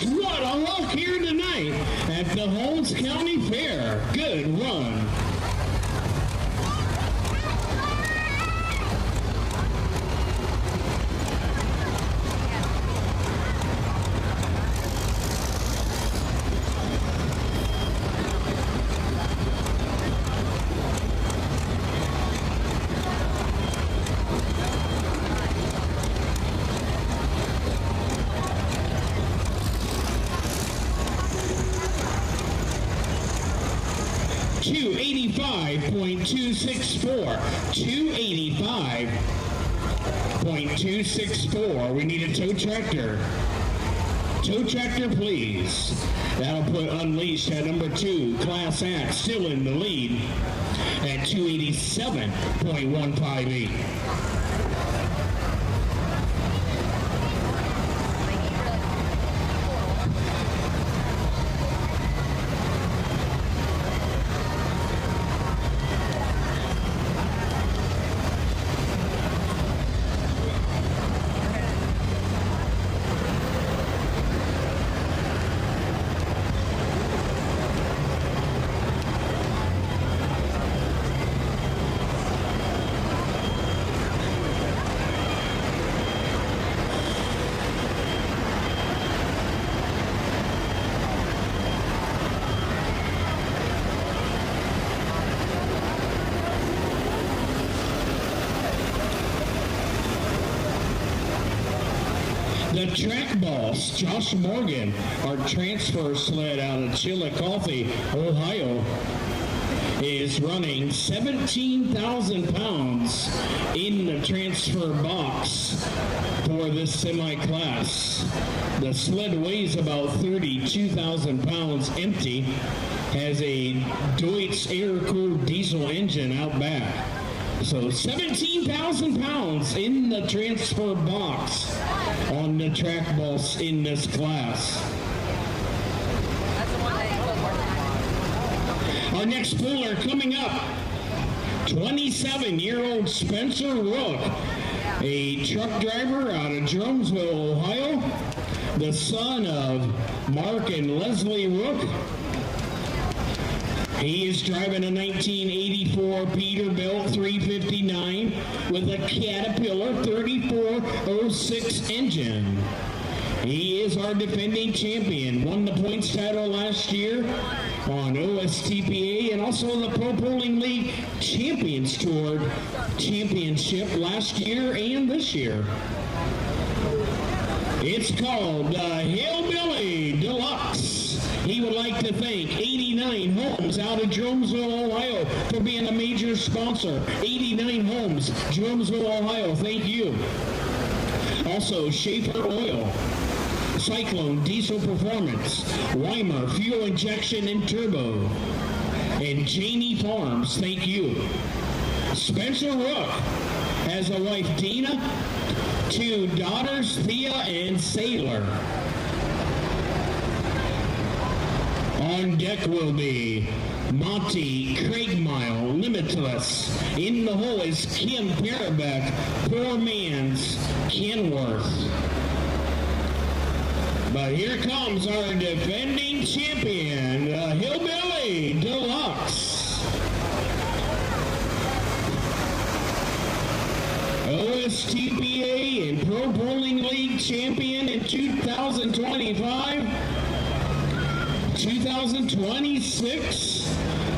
What a look here tonight at the Holmes County Fair. Good run. .264. 285.264. We need a tow tractor. Tow tractor, please. That'll put Unleashed at number 2. Class Act still in the lead at 287.158. The track boss, Josh Morgan, our transfer sled out of Chillicothe, Ohio. is running 17,000 pounds in the transfer box for this semi-class. The sled weighs about 32,000 pounds empty, has a Deutz air-cooled diesel engine out back. So 17,000 pounds in the transfer box on the track bus in this class. Our next puller coming up, 27-year-old Spencer Rook, a truck driver out of Jonesville, Ohio, the son of Mark and Leslie Rook. He is driving a 1984 Peterbilt 359 with a Caterpillar 3406 engine. He is our defending champion, won the points title last year on OSTPA and also the ProPulling League Champions Tour Championship last year and this year. It's called the Hillbilly Deluxe. He would like to thank 89 Homes out of Jonesville, Ohio for being a major sponsor. 89 Homes, Jonesville, Ohio, thank you. Also, Schaefer Oil, Cyclone Diesel Performance, Weimer Fuel Injection and Turbo, and Janie Farms, thank you. Spencer Rook has a wife, Dina, 2 daughters, Thea and Sailor. On deck will be Monty Craigmile, Limitless. In the hole is Kim Parabeck, Poor Man's Kenworth. But here comes our defending champion, the Hillbilly Deluxe. OSTPA and ProPulling League champion in 2025. 2026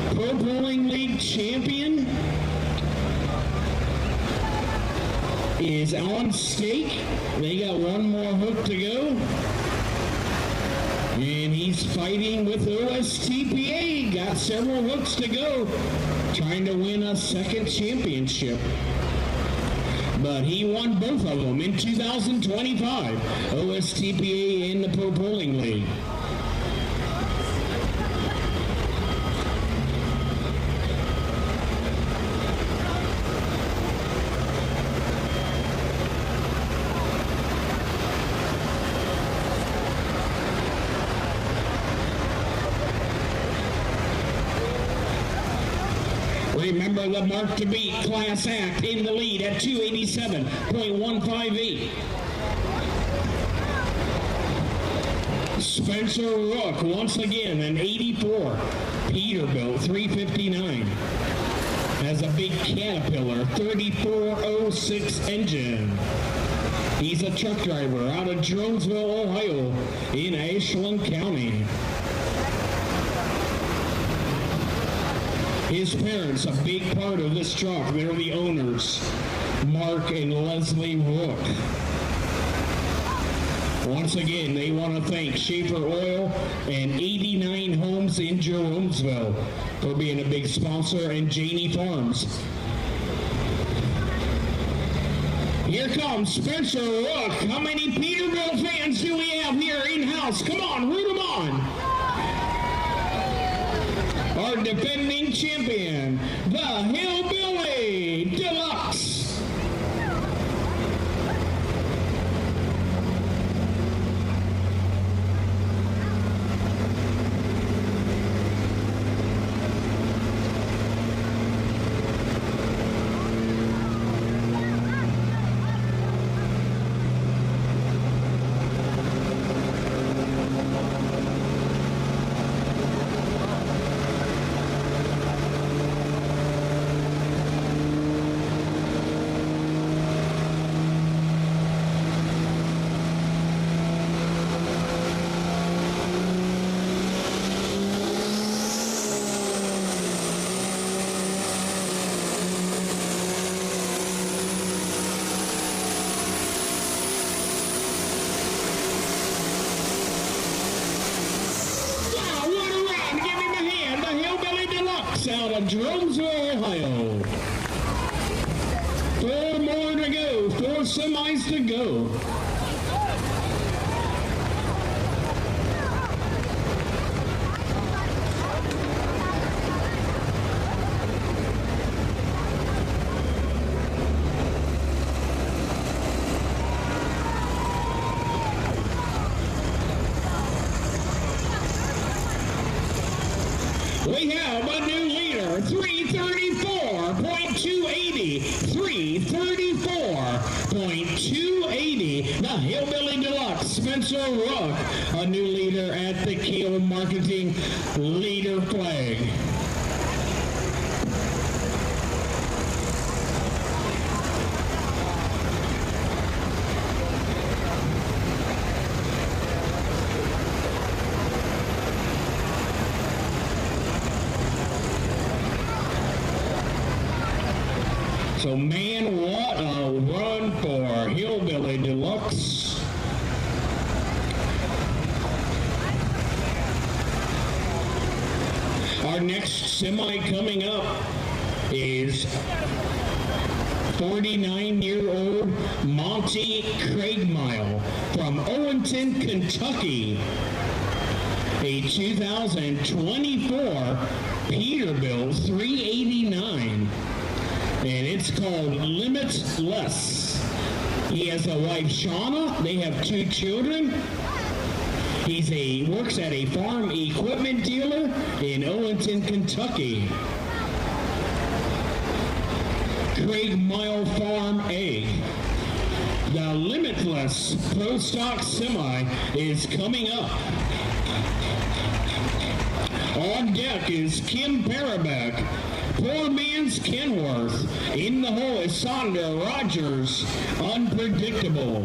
ProPulling League champion is on stake. They got one more hook to go. And he's fighting with OSTPA. Got several hooks to go. Trying to win a second championship. But he won both of them in 2025. OSTPA and the ProPulling League. Remember the mark to beat, Class Act in the lead at 287.158. Spencer Rook, once again, an 84 Peterbilt 359. Has a big Caterpillar 3406 engine. He's a truck driver out of Jonesville, Ohio in Ashland County. His parents, a big part of this truck. They're the owners, Mark and Leslie Rook. Once again, they want to thank Schaefer Oil and 89 Homes in Jeromesville for being a big sponsor, and Janie Farms. Here comes Spencer Rook. How many Peterbilt fans do we have here in-house? Come on, root them on. Our defending champion, the Hillbilly Deluxe. out of Jonesville, Ohio. 4 more to go, 4 semis to go. We have a new leader, 334.280, 334.280, the Hillbilly Deluxe, Spencer Rook, a new leader at the Keel Marketing Leader Flag. So, man, what a run for Hillbilly Deluxe. Our next semi coming up is 49-year-old Monty Craigmile from Owenton, Kentucky. A 2024 Peterbilt 389. And it's called Limitless. He has a wife, Shauna. They have 2 children. He works at a farm equipment dealer in Owenton, Kentucky. Craigmile Farm A. The Limitless Pro Stock Semi is coming up. On deck is Kim Parabeck. Poor man's Kenworth. In the hole is Sonder Rogers. Unpredictable.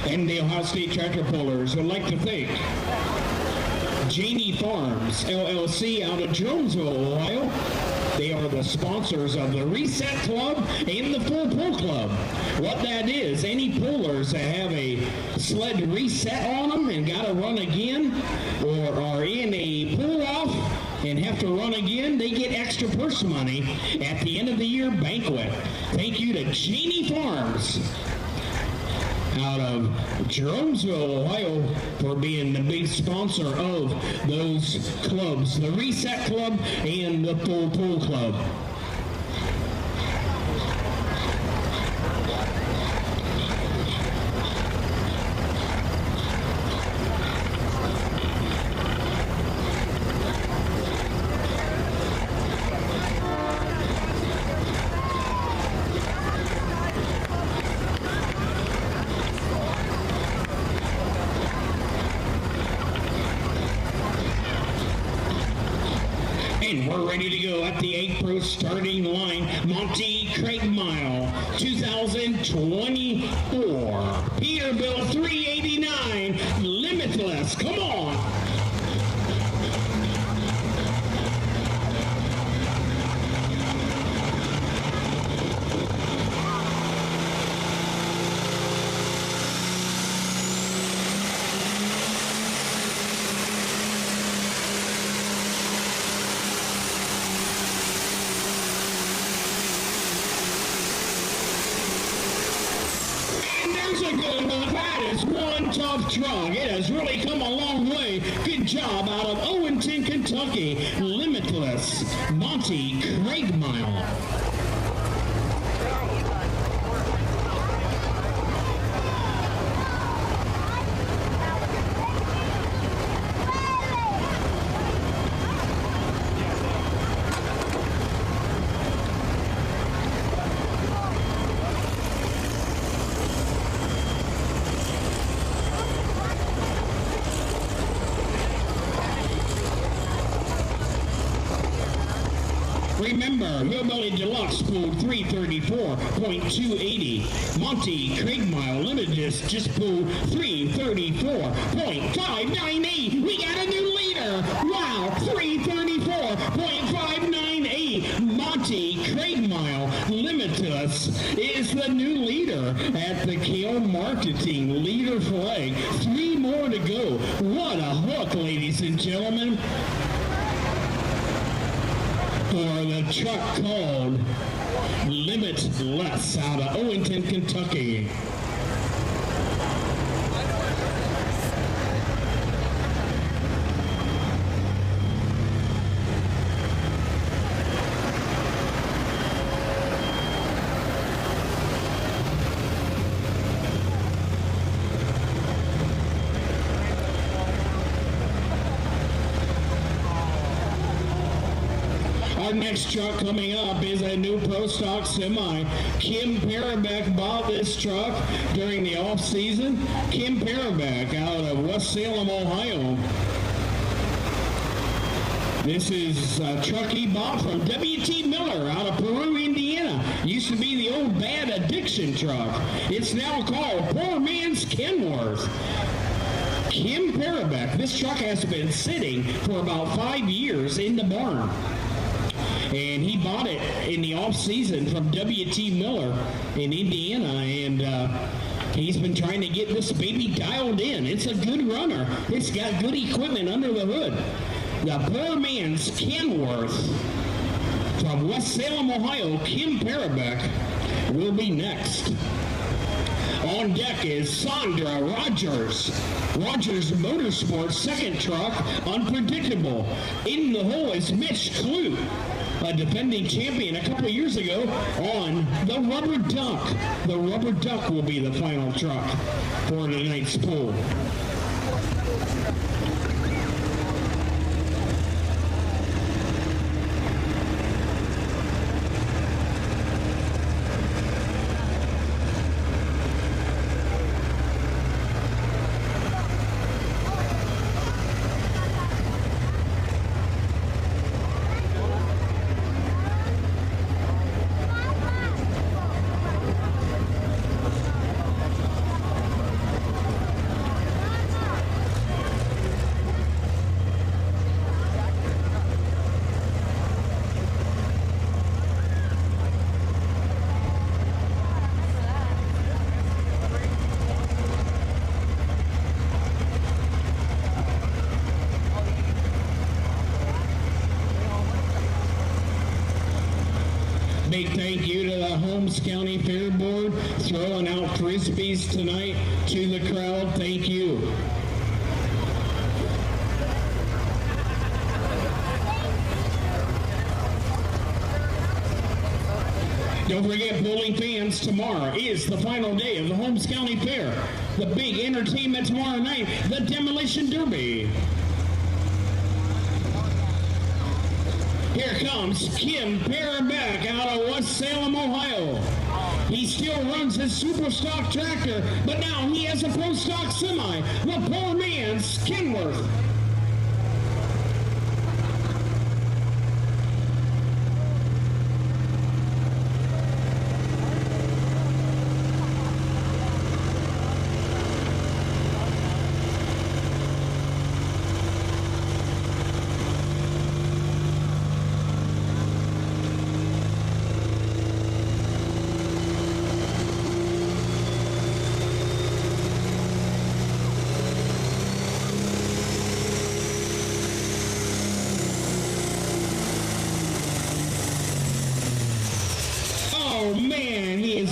And the Ohio State Tractor Pullers would like to thank Janie Farms, LLC, out of Jonesville, Ohio. They are the sponsors of the Reset Club and the Full Pull Club. What that is, any pullers that have a sled reset on them and got to run again, or are in a pull-off and have to run again, they get extra purse money at the end of the year banquet. Thank you to Janie Farms out of Jonesville, Ohio, for being the big sponsor of those clubs, the Reset Club and the Full Pull Club. And we're ready to go at the 8 Pro starting line. Monty Craigmile, 2024. Peterbilt 389, Limitless. Come on. That is one tough truck. It has really come a long way. Good job out of Owenton, Kentucky. Limitless, Monty Craigmile. Remember, Hillbilly Deluxe pulled 334.280. Monty Craig Mile Limited just pulled 334.598. We got a new leader. Wow, 334.598. Monty Craig Mile Limitless is the new leader at the Kale Marketing Leader Flag. 3 more to go. What a hook, ladies and gentlemen. For the truck called Limitless out of Owington, Kentucky. Our next truck coming up is a new Pro Stock Semi. Kim Parabeck bought this truck during the off-season. Kim Parabeck out of West Salem, Ohio. This is a truck he bought from W.T. Miller out of Peru, Indiana. Used to be the old Bad Addiction truck. It's now called Poor Man's Kenworth. Kim Parabeck. This truck has been sitting for about 5 years in the barn. And he bought it in the off-season from W.T. Miller in Indiana, and he's been trying to get this baby dialed in. It's a good runner. It's got good equipment under the hood. The Poor Man's Kenworth from West Salem, Ohio, Kim Parabeck, will be next. On deck is Sandra Rogers. Rogers Motorsports second truck, Unpredictable. In the hole is Mitch Clute, a defending champion a couple of years ago on the Rubber Duck. The Rubber Duck will be the final truck for tonight's pool. Big thank you to the Holmes County Fair Board throwing out Frisbees tonight to the crowd. Thank you. Don't forget, bowling fans, tomorrow is the final day of the Holmes County Fair. The big entertainment tomorrow night, the Demolition Derby. Here comes Kim Parabeck out of West Salem, Ohio. He still runs his super stock tractor, but now he has a pro stock semi, the Poor Man's Kenworth.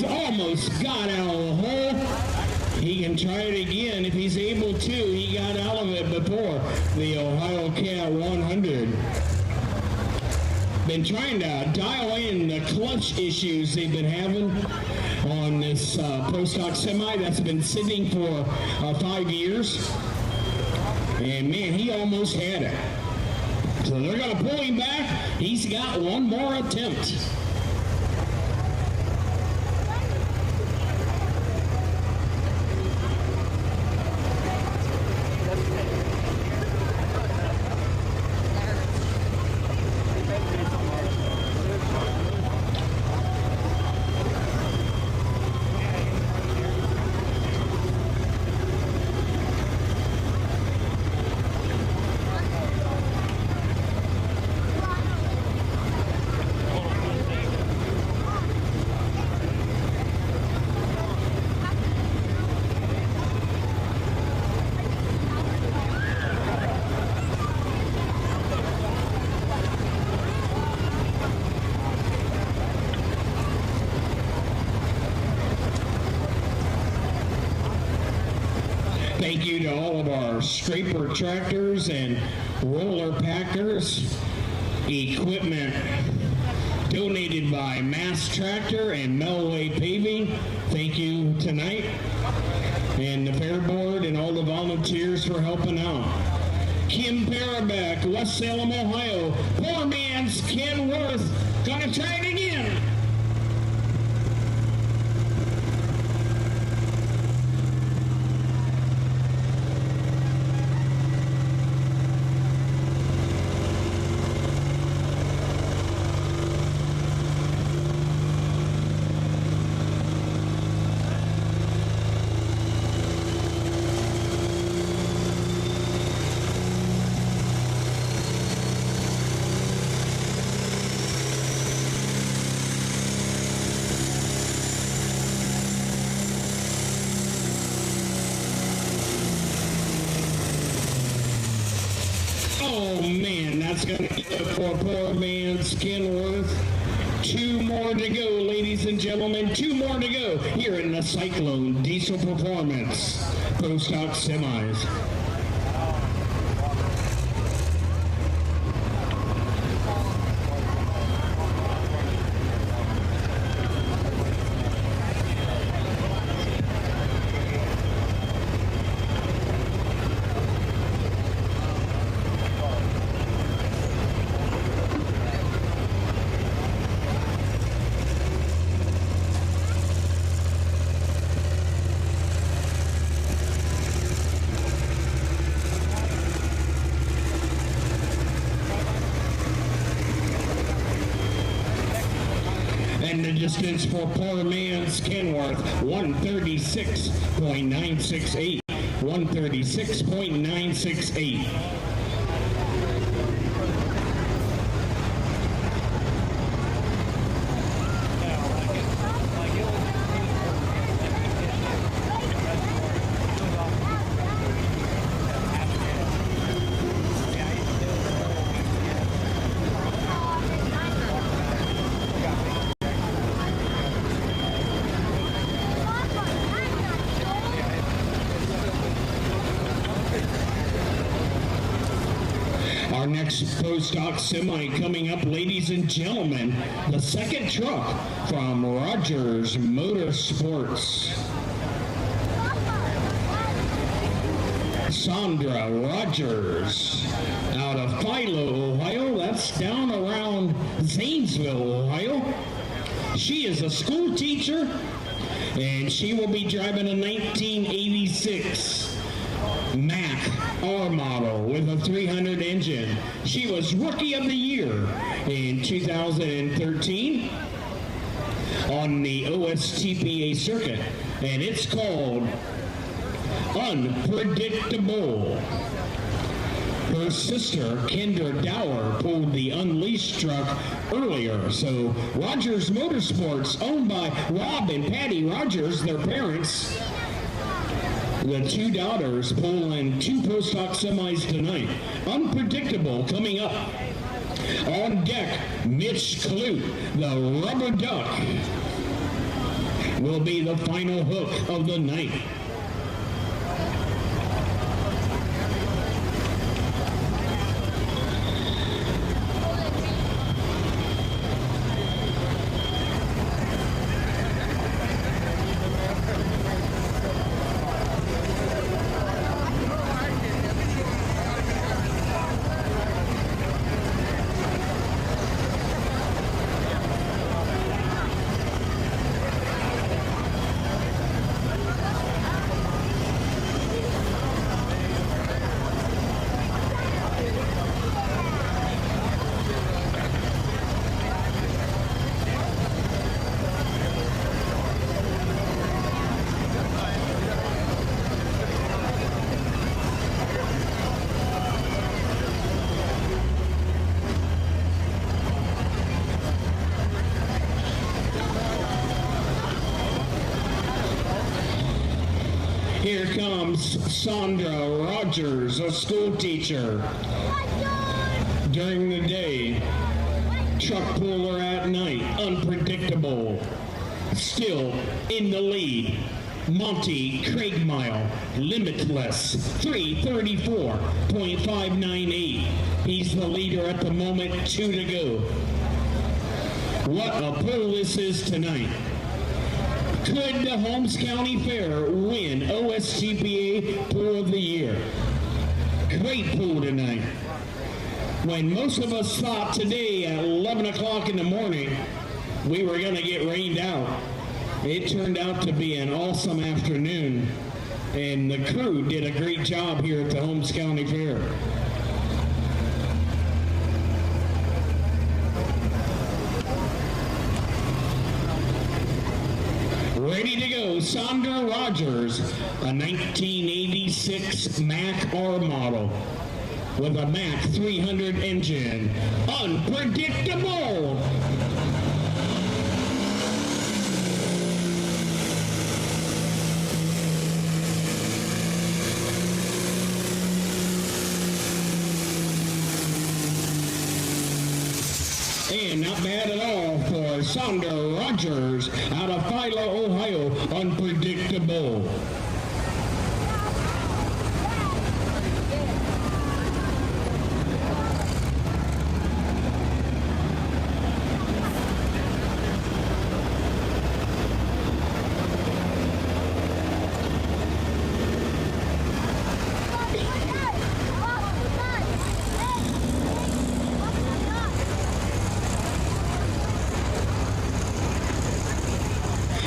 Almost got out of the hole. He can try it again if he's able to. He got out of it before. The Ohio Cat 100. Been trying to dial in the clutch issues they've been having on this Pro Stock Semi that's been sitting for 5 years. And man, he almost had it. So they're going to pull him back. He's got one more attempt. Thank you to all of our scraper tractors and roller packers. Equipment donated by Mass Tractor and Melway Paving. Thank you tonight. And the Fair Board and all the volunteers for helping out. Kim Parabeck, West Salem, Ohio. Poor man's Ken Worth. Gonna try it again. Oh man, that's gonna be it for poor man's Kenworth. 2 more to go, ladies and gentlemen. 2 more to go here in the Cyclone Diesel Performance Pro Stock Semis. And the distance for poor man's Kenworth, 136.968. 136.968. Our next Pro Stock Semi coming up, ladies and gentlemen, the second truck from Rogers Motorsports. Sandra Rogers out of Philo, Ohio. That's down around Zanesville, Ohio. She is a school teacher, and she will be driving a 1986 Mack R model with a 300 engine. She was Rookie of the Year in 2013 on the OSTPA circuit, and it's called Unpredictable. Her sister, Kendra Dower, pulled the Unleashed truck earlier. So Rogers Motorsports, owned by Rob and Patty Rogers, their parents, the 2 daughters pulling 2 Pro Stock Semis tonight. Unpredictable coming up. On deck, Mitch Clute, the Rubber Duck, will be the final hook of the night. Here comes Sandra Rogers, a school teacher. During the day, truck puller at night, unpredictable. Still in the lead. Monty Craigmile, limitless, 334.598. He's the leader at the moment, 2 to go. What a pull this is tonight. Could the Holmes County Fair win OSTPA Pool of the Year? Great pool tonight. When most of us thought today at 11 o'clock in the morning we were going to get rained out, it turned out to be an awesome afternoon, and the crew did a great job here at the Holmes County Fair. Ready to go, Sandra Rogers, a 1986 Mac R model with a Mac 300 engine. Unpredictable! And not bad at all for Sandra Rogers out of Philo, Ohio. Unpredictable.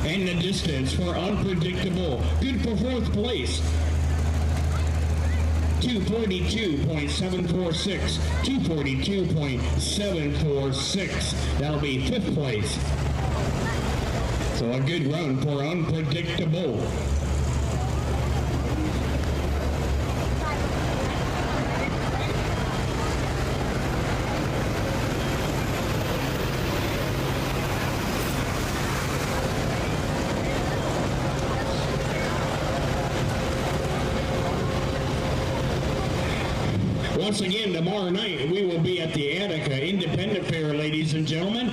And the distance for Unpredictable. Good for fourth place. 242.746. 242.746. That'll be fifth place. So a good run for Unpredictable. Once again, tomorrow night, we will be at the Attica Independent Fair, ladies and gentlemen,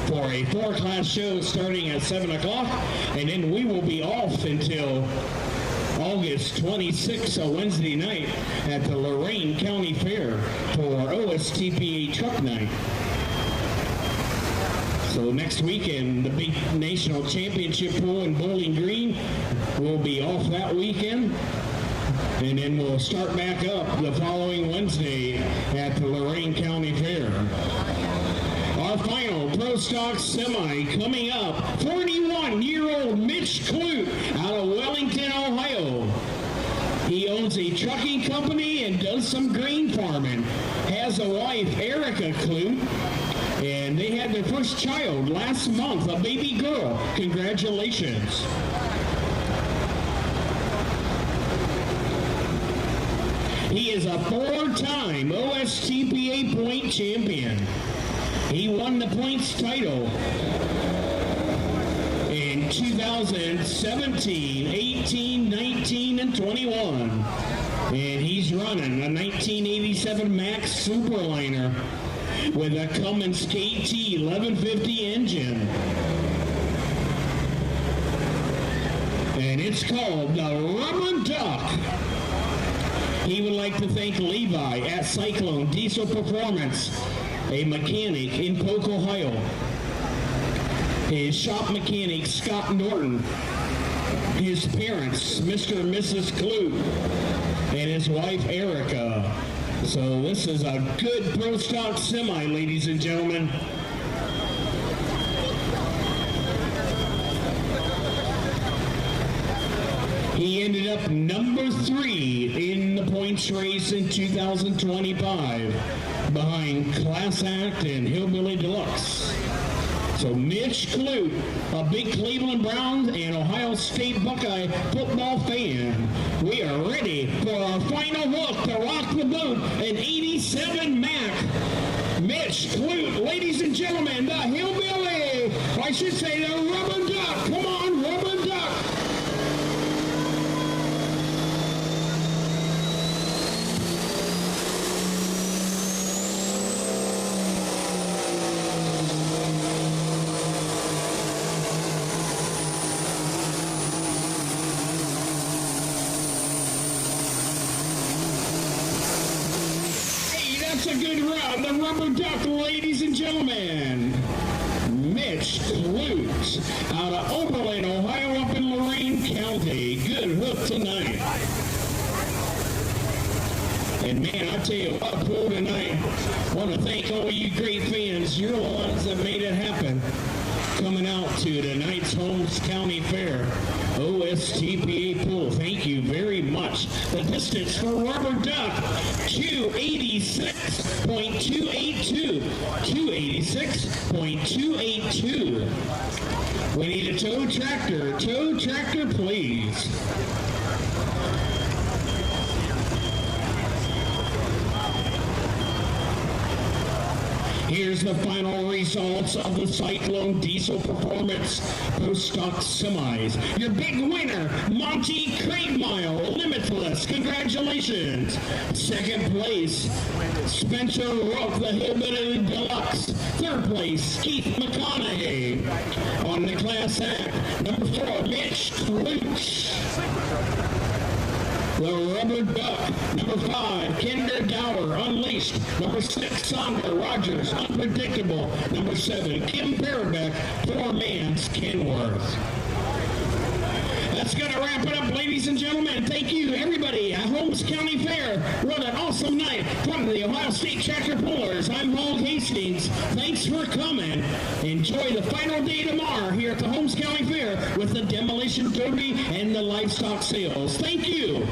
for a 4-class show starting at 7 o'clock, and then we will be off until August 26th, a Wednesday night, at the Lorain County Fair for OSTPA Truck Night. So next weekend, the big national championship pool in Bowling Green will be off that weekend. And then we'll start back up the following Wednesday at the Lorain County Fair. Our final Pro Stock Semi coming up, 41-year-old Mitch Clute out of Wellington, Ohio. He owns a trucking company and does some grain farming. Has a wife, Erica Clute, and they had their first child last month, a baby girl. Congratulations. He is a 4-time OSTPA point champion. He won the points title in 2017, 18, 19, and 21. And he's running a 1987 Max Superliner with a Cummins KT 1150 engine. And it's called the Rubber Duck. He would like to thank Levi at Cyclone Diesel Performance, a mechanic in Polk, Ohio. His shop mechanic, Scott Norton. His parents, Mr. and Mrs. Clute, and his wife, Erica. So this is a good Pro Stock Semi, ladies and gentlemen. He ended up number 3 in the points race in 2025, behind Class Act and Hillbilly Deluxe. So Mitch Clute, a big Cleveland Browns and Ohio State Buckeye football fan. We are ready for our final look to rock the boat, an 87 Mac. Mitch Clute, ladies and gentlemen, the Hillbilly, I should say the Rubber Duck. Come on, Rubber Duck. a good run. The rubber duck, ladies and gentlemen. Mitch Lutz out of Oberlin, Ohio, up in Lorain County. Good hook tonight. And man, I tell you what, cool tonight. Want to thank all you great fans. You're the ones that made it happen. Coming out to tonight's Holmes County Fair, OSTPA pool. Thank you very much. The distance for rubber duck, 286.282. 286.282. We need a tow tractor. Tow tractor, please. Here's the final results of the Cyclone Diesel Performance Post-Stock Semis. Your big winner, Monty Craigmile, Limitless. Congratulations. Second place, Spencer Rook, the Hillbilly Deluxe. Third place, Keith McConaughey. On the Class Act, number 4, Mitch Klutz. The Rubber Duck, number 5, Kinder Gower, Unleashed. Number 6, Sandra Rogers, Unpredictable. Number 7, Kim Parabeck, Poor Man's Kenworth. That's going to wrap it up, ladies and gentlemen. Thank you, everybody, at Holmes County Fair. What an awesome night from the Ohio State Tractor Pullers. I'm Hog Hastings. Thanks for coming. Enjoy the final day tomorrow here at the Holmes County Fair with the Demolition Derby and the livestock sales. Thank you.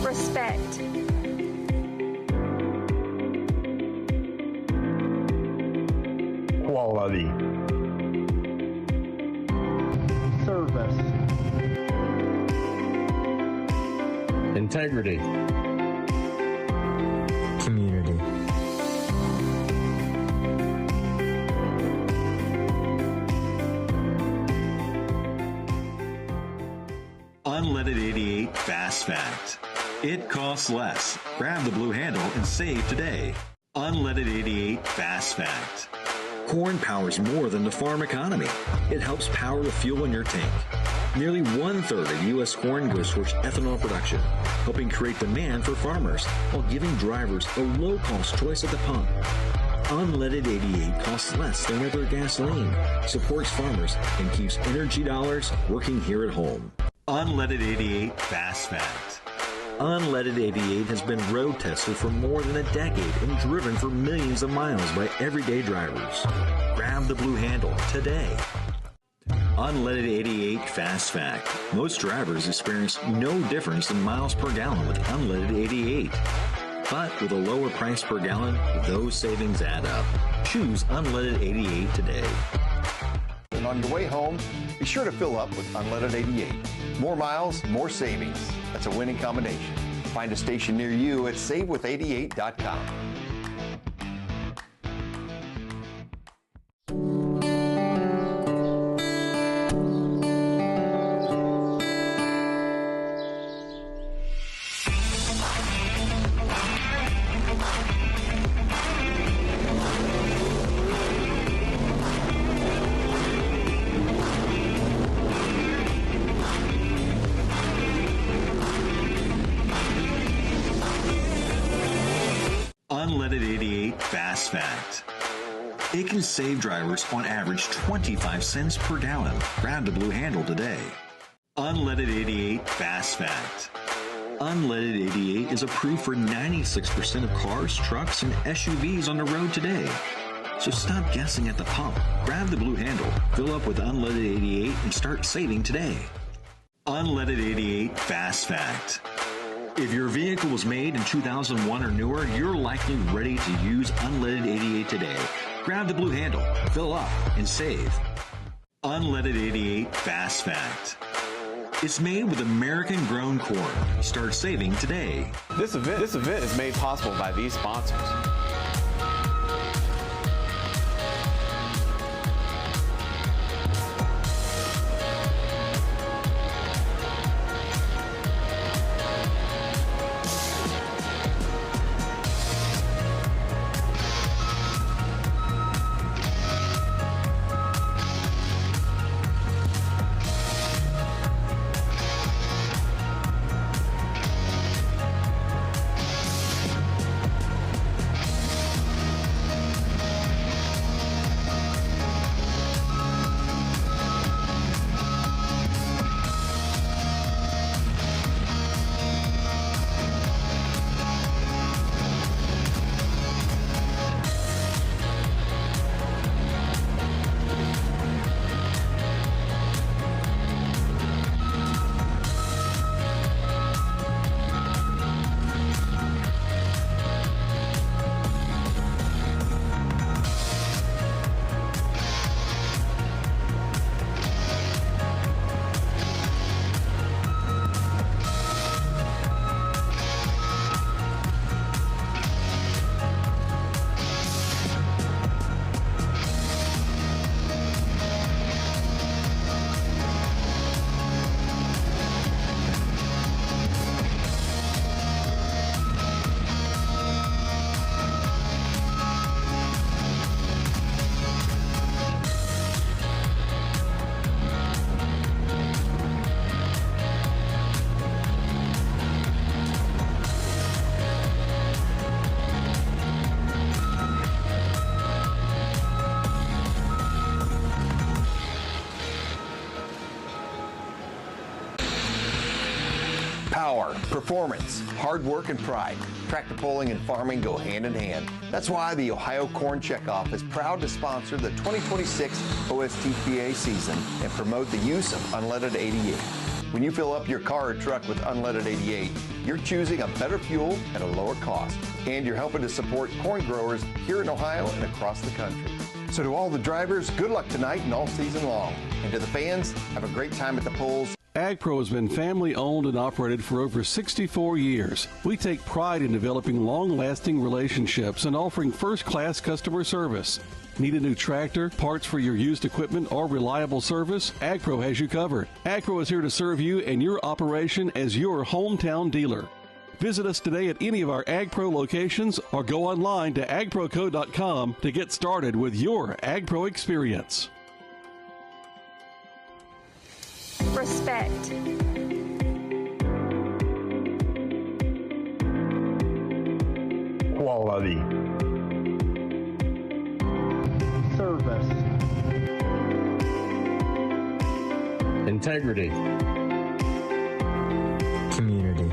Respect. Quality. Service. Integrity. Community. Unleaded 88 Fast Fact. It costs less. Grab the blue handle and save today. Unleaded 88 Fast Fact. Corn powers more than the farm economy. It helps power the fuel in your tank. Nearly 1/3 of U.S. corn goes towards ethanol production, helping create demand for farmers while giving drivers a low-cost choice at the pump. Unleaded 88 costs less than regular gasoline, supports farmers, and keeps energy dollars working here at home. Unleaded 88 Fast Fact. Unleaded 88 has been road tested for more than a decade and driven for millions of miles by everyday drivers. Grab the blue handle today. Unleaded 88 Fast Fact. Most drivers experience no difference in miles per gallon with unleaded 88. But with a lower price per gallon, those savings add up. Choose unleaded 88 today. And on your way home, be sure to fill up with unleaded 88. More miles, more savings. That's a winning combination. Find a station near you at savewith88.com. Unleaded 88 Fast Fact. It can save drivers on average 25 cents per gallon. Grab the blue handle today. Unleaded 88 Fast Fact. Unleaded 88 is approved for 96% of cars, trucks, and SUVs on the road today. So stop guessing at the pump. Grab the blue handle, fill up with unleaded 88, and start saving today. Unleaded 88 Fast Fact. If your vehicle was made in 2001 or newer, you're likely ready to use unleaded 88 today. Grab the blue handle, fill up, and save. Unleaded 88 Fast Fact. It's made with American-grown corn. Start saving today. This event is made possible by these sponsors. Power, performance, hard work, and pride. Tractor pulling and farming go hand in hand. That's why the Ohio Corn Checkoff is proud to sponsor the 2026 OSTPA season and promote the use of unleaded 88. When you fill up your car or truck with unleaded 88, you're choosing a better fuel at a lower cost, and you're helping to support corn growers here in Ohio and across the country. So to all the drivers, good luck tonight and all season long. And to the fans, have a great time at the polls. AgPro has been family owned and operated for over 64 years. We take pride in developing long-lasting relationships and offering first-class customer service. Need a new tractor, parts for your used equipment, or reliable service? AgPro has you covered. AgPro is here to serve you and your operation as your hometown dealer. Visit us today at any of our AgPro locations or go online to agproco.com to get started with your AgPro experience. Respect. Quality. Service. Integrity. Community.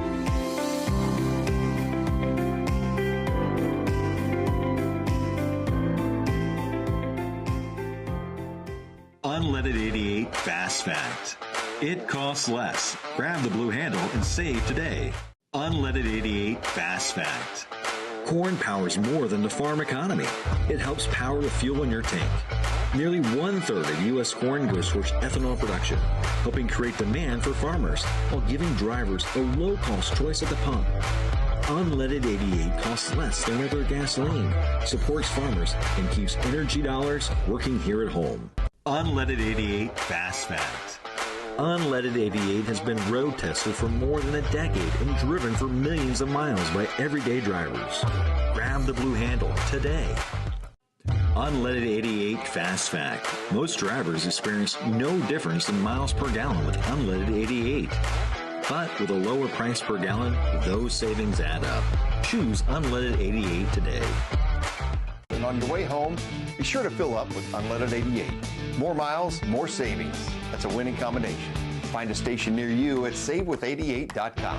Unleaded Unleaded 88 Fast Fact. It costs less. Grab the blue handle and save today. Unleaded 88 Fast Fact. Corn powers more than the farm economy. It helps power the fuel in your tank. Nearly 1/3 of U.S. corn goes towards ethanol production, helping create demand for farmers while giving drivers a low-cost choice at the pump. Unleaded 88 costs less than regular gasoline, supports farmers, and keeps energy dollars working here at home. Unleaded 88 Fast Fact. Unleaded 88 has been road tested for more than a decade and driven for millions of miles by everyday drivers. Grab the blue handle today. Unleaded 88 Fast Fact. Most drivers experience no difference in miles per gallon with unleaded 88. But with a lower price per gallon, those savings add up. Choose unleaded 88 today. And on your way home, be sure to fill up with unleaded 88. More miles, more savings. That's a winning combination. Find a station near you at savewith88.com.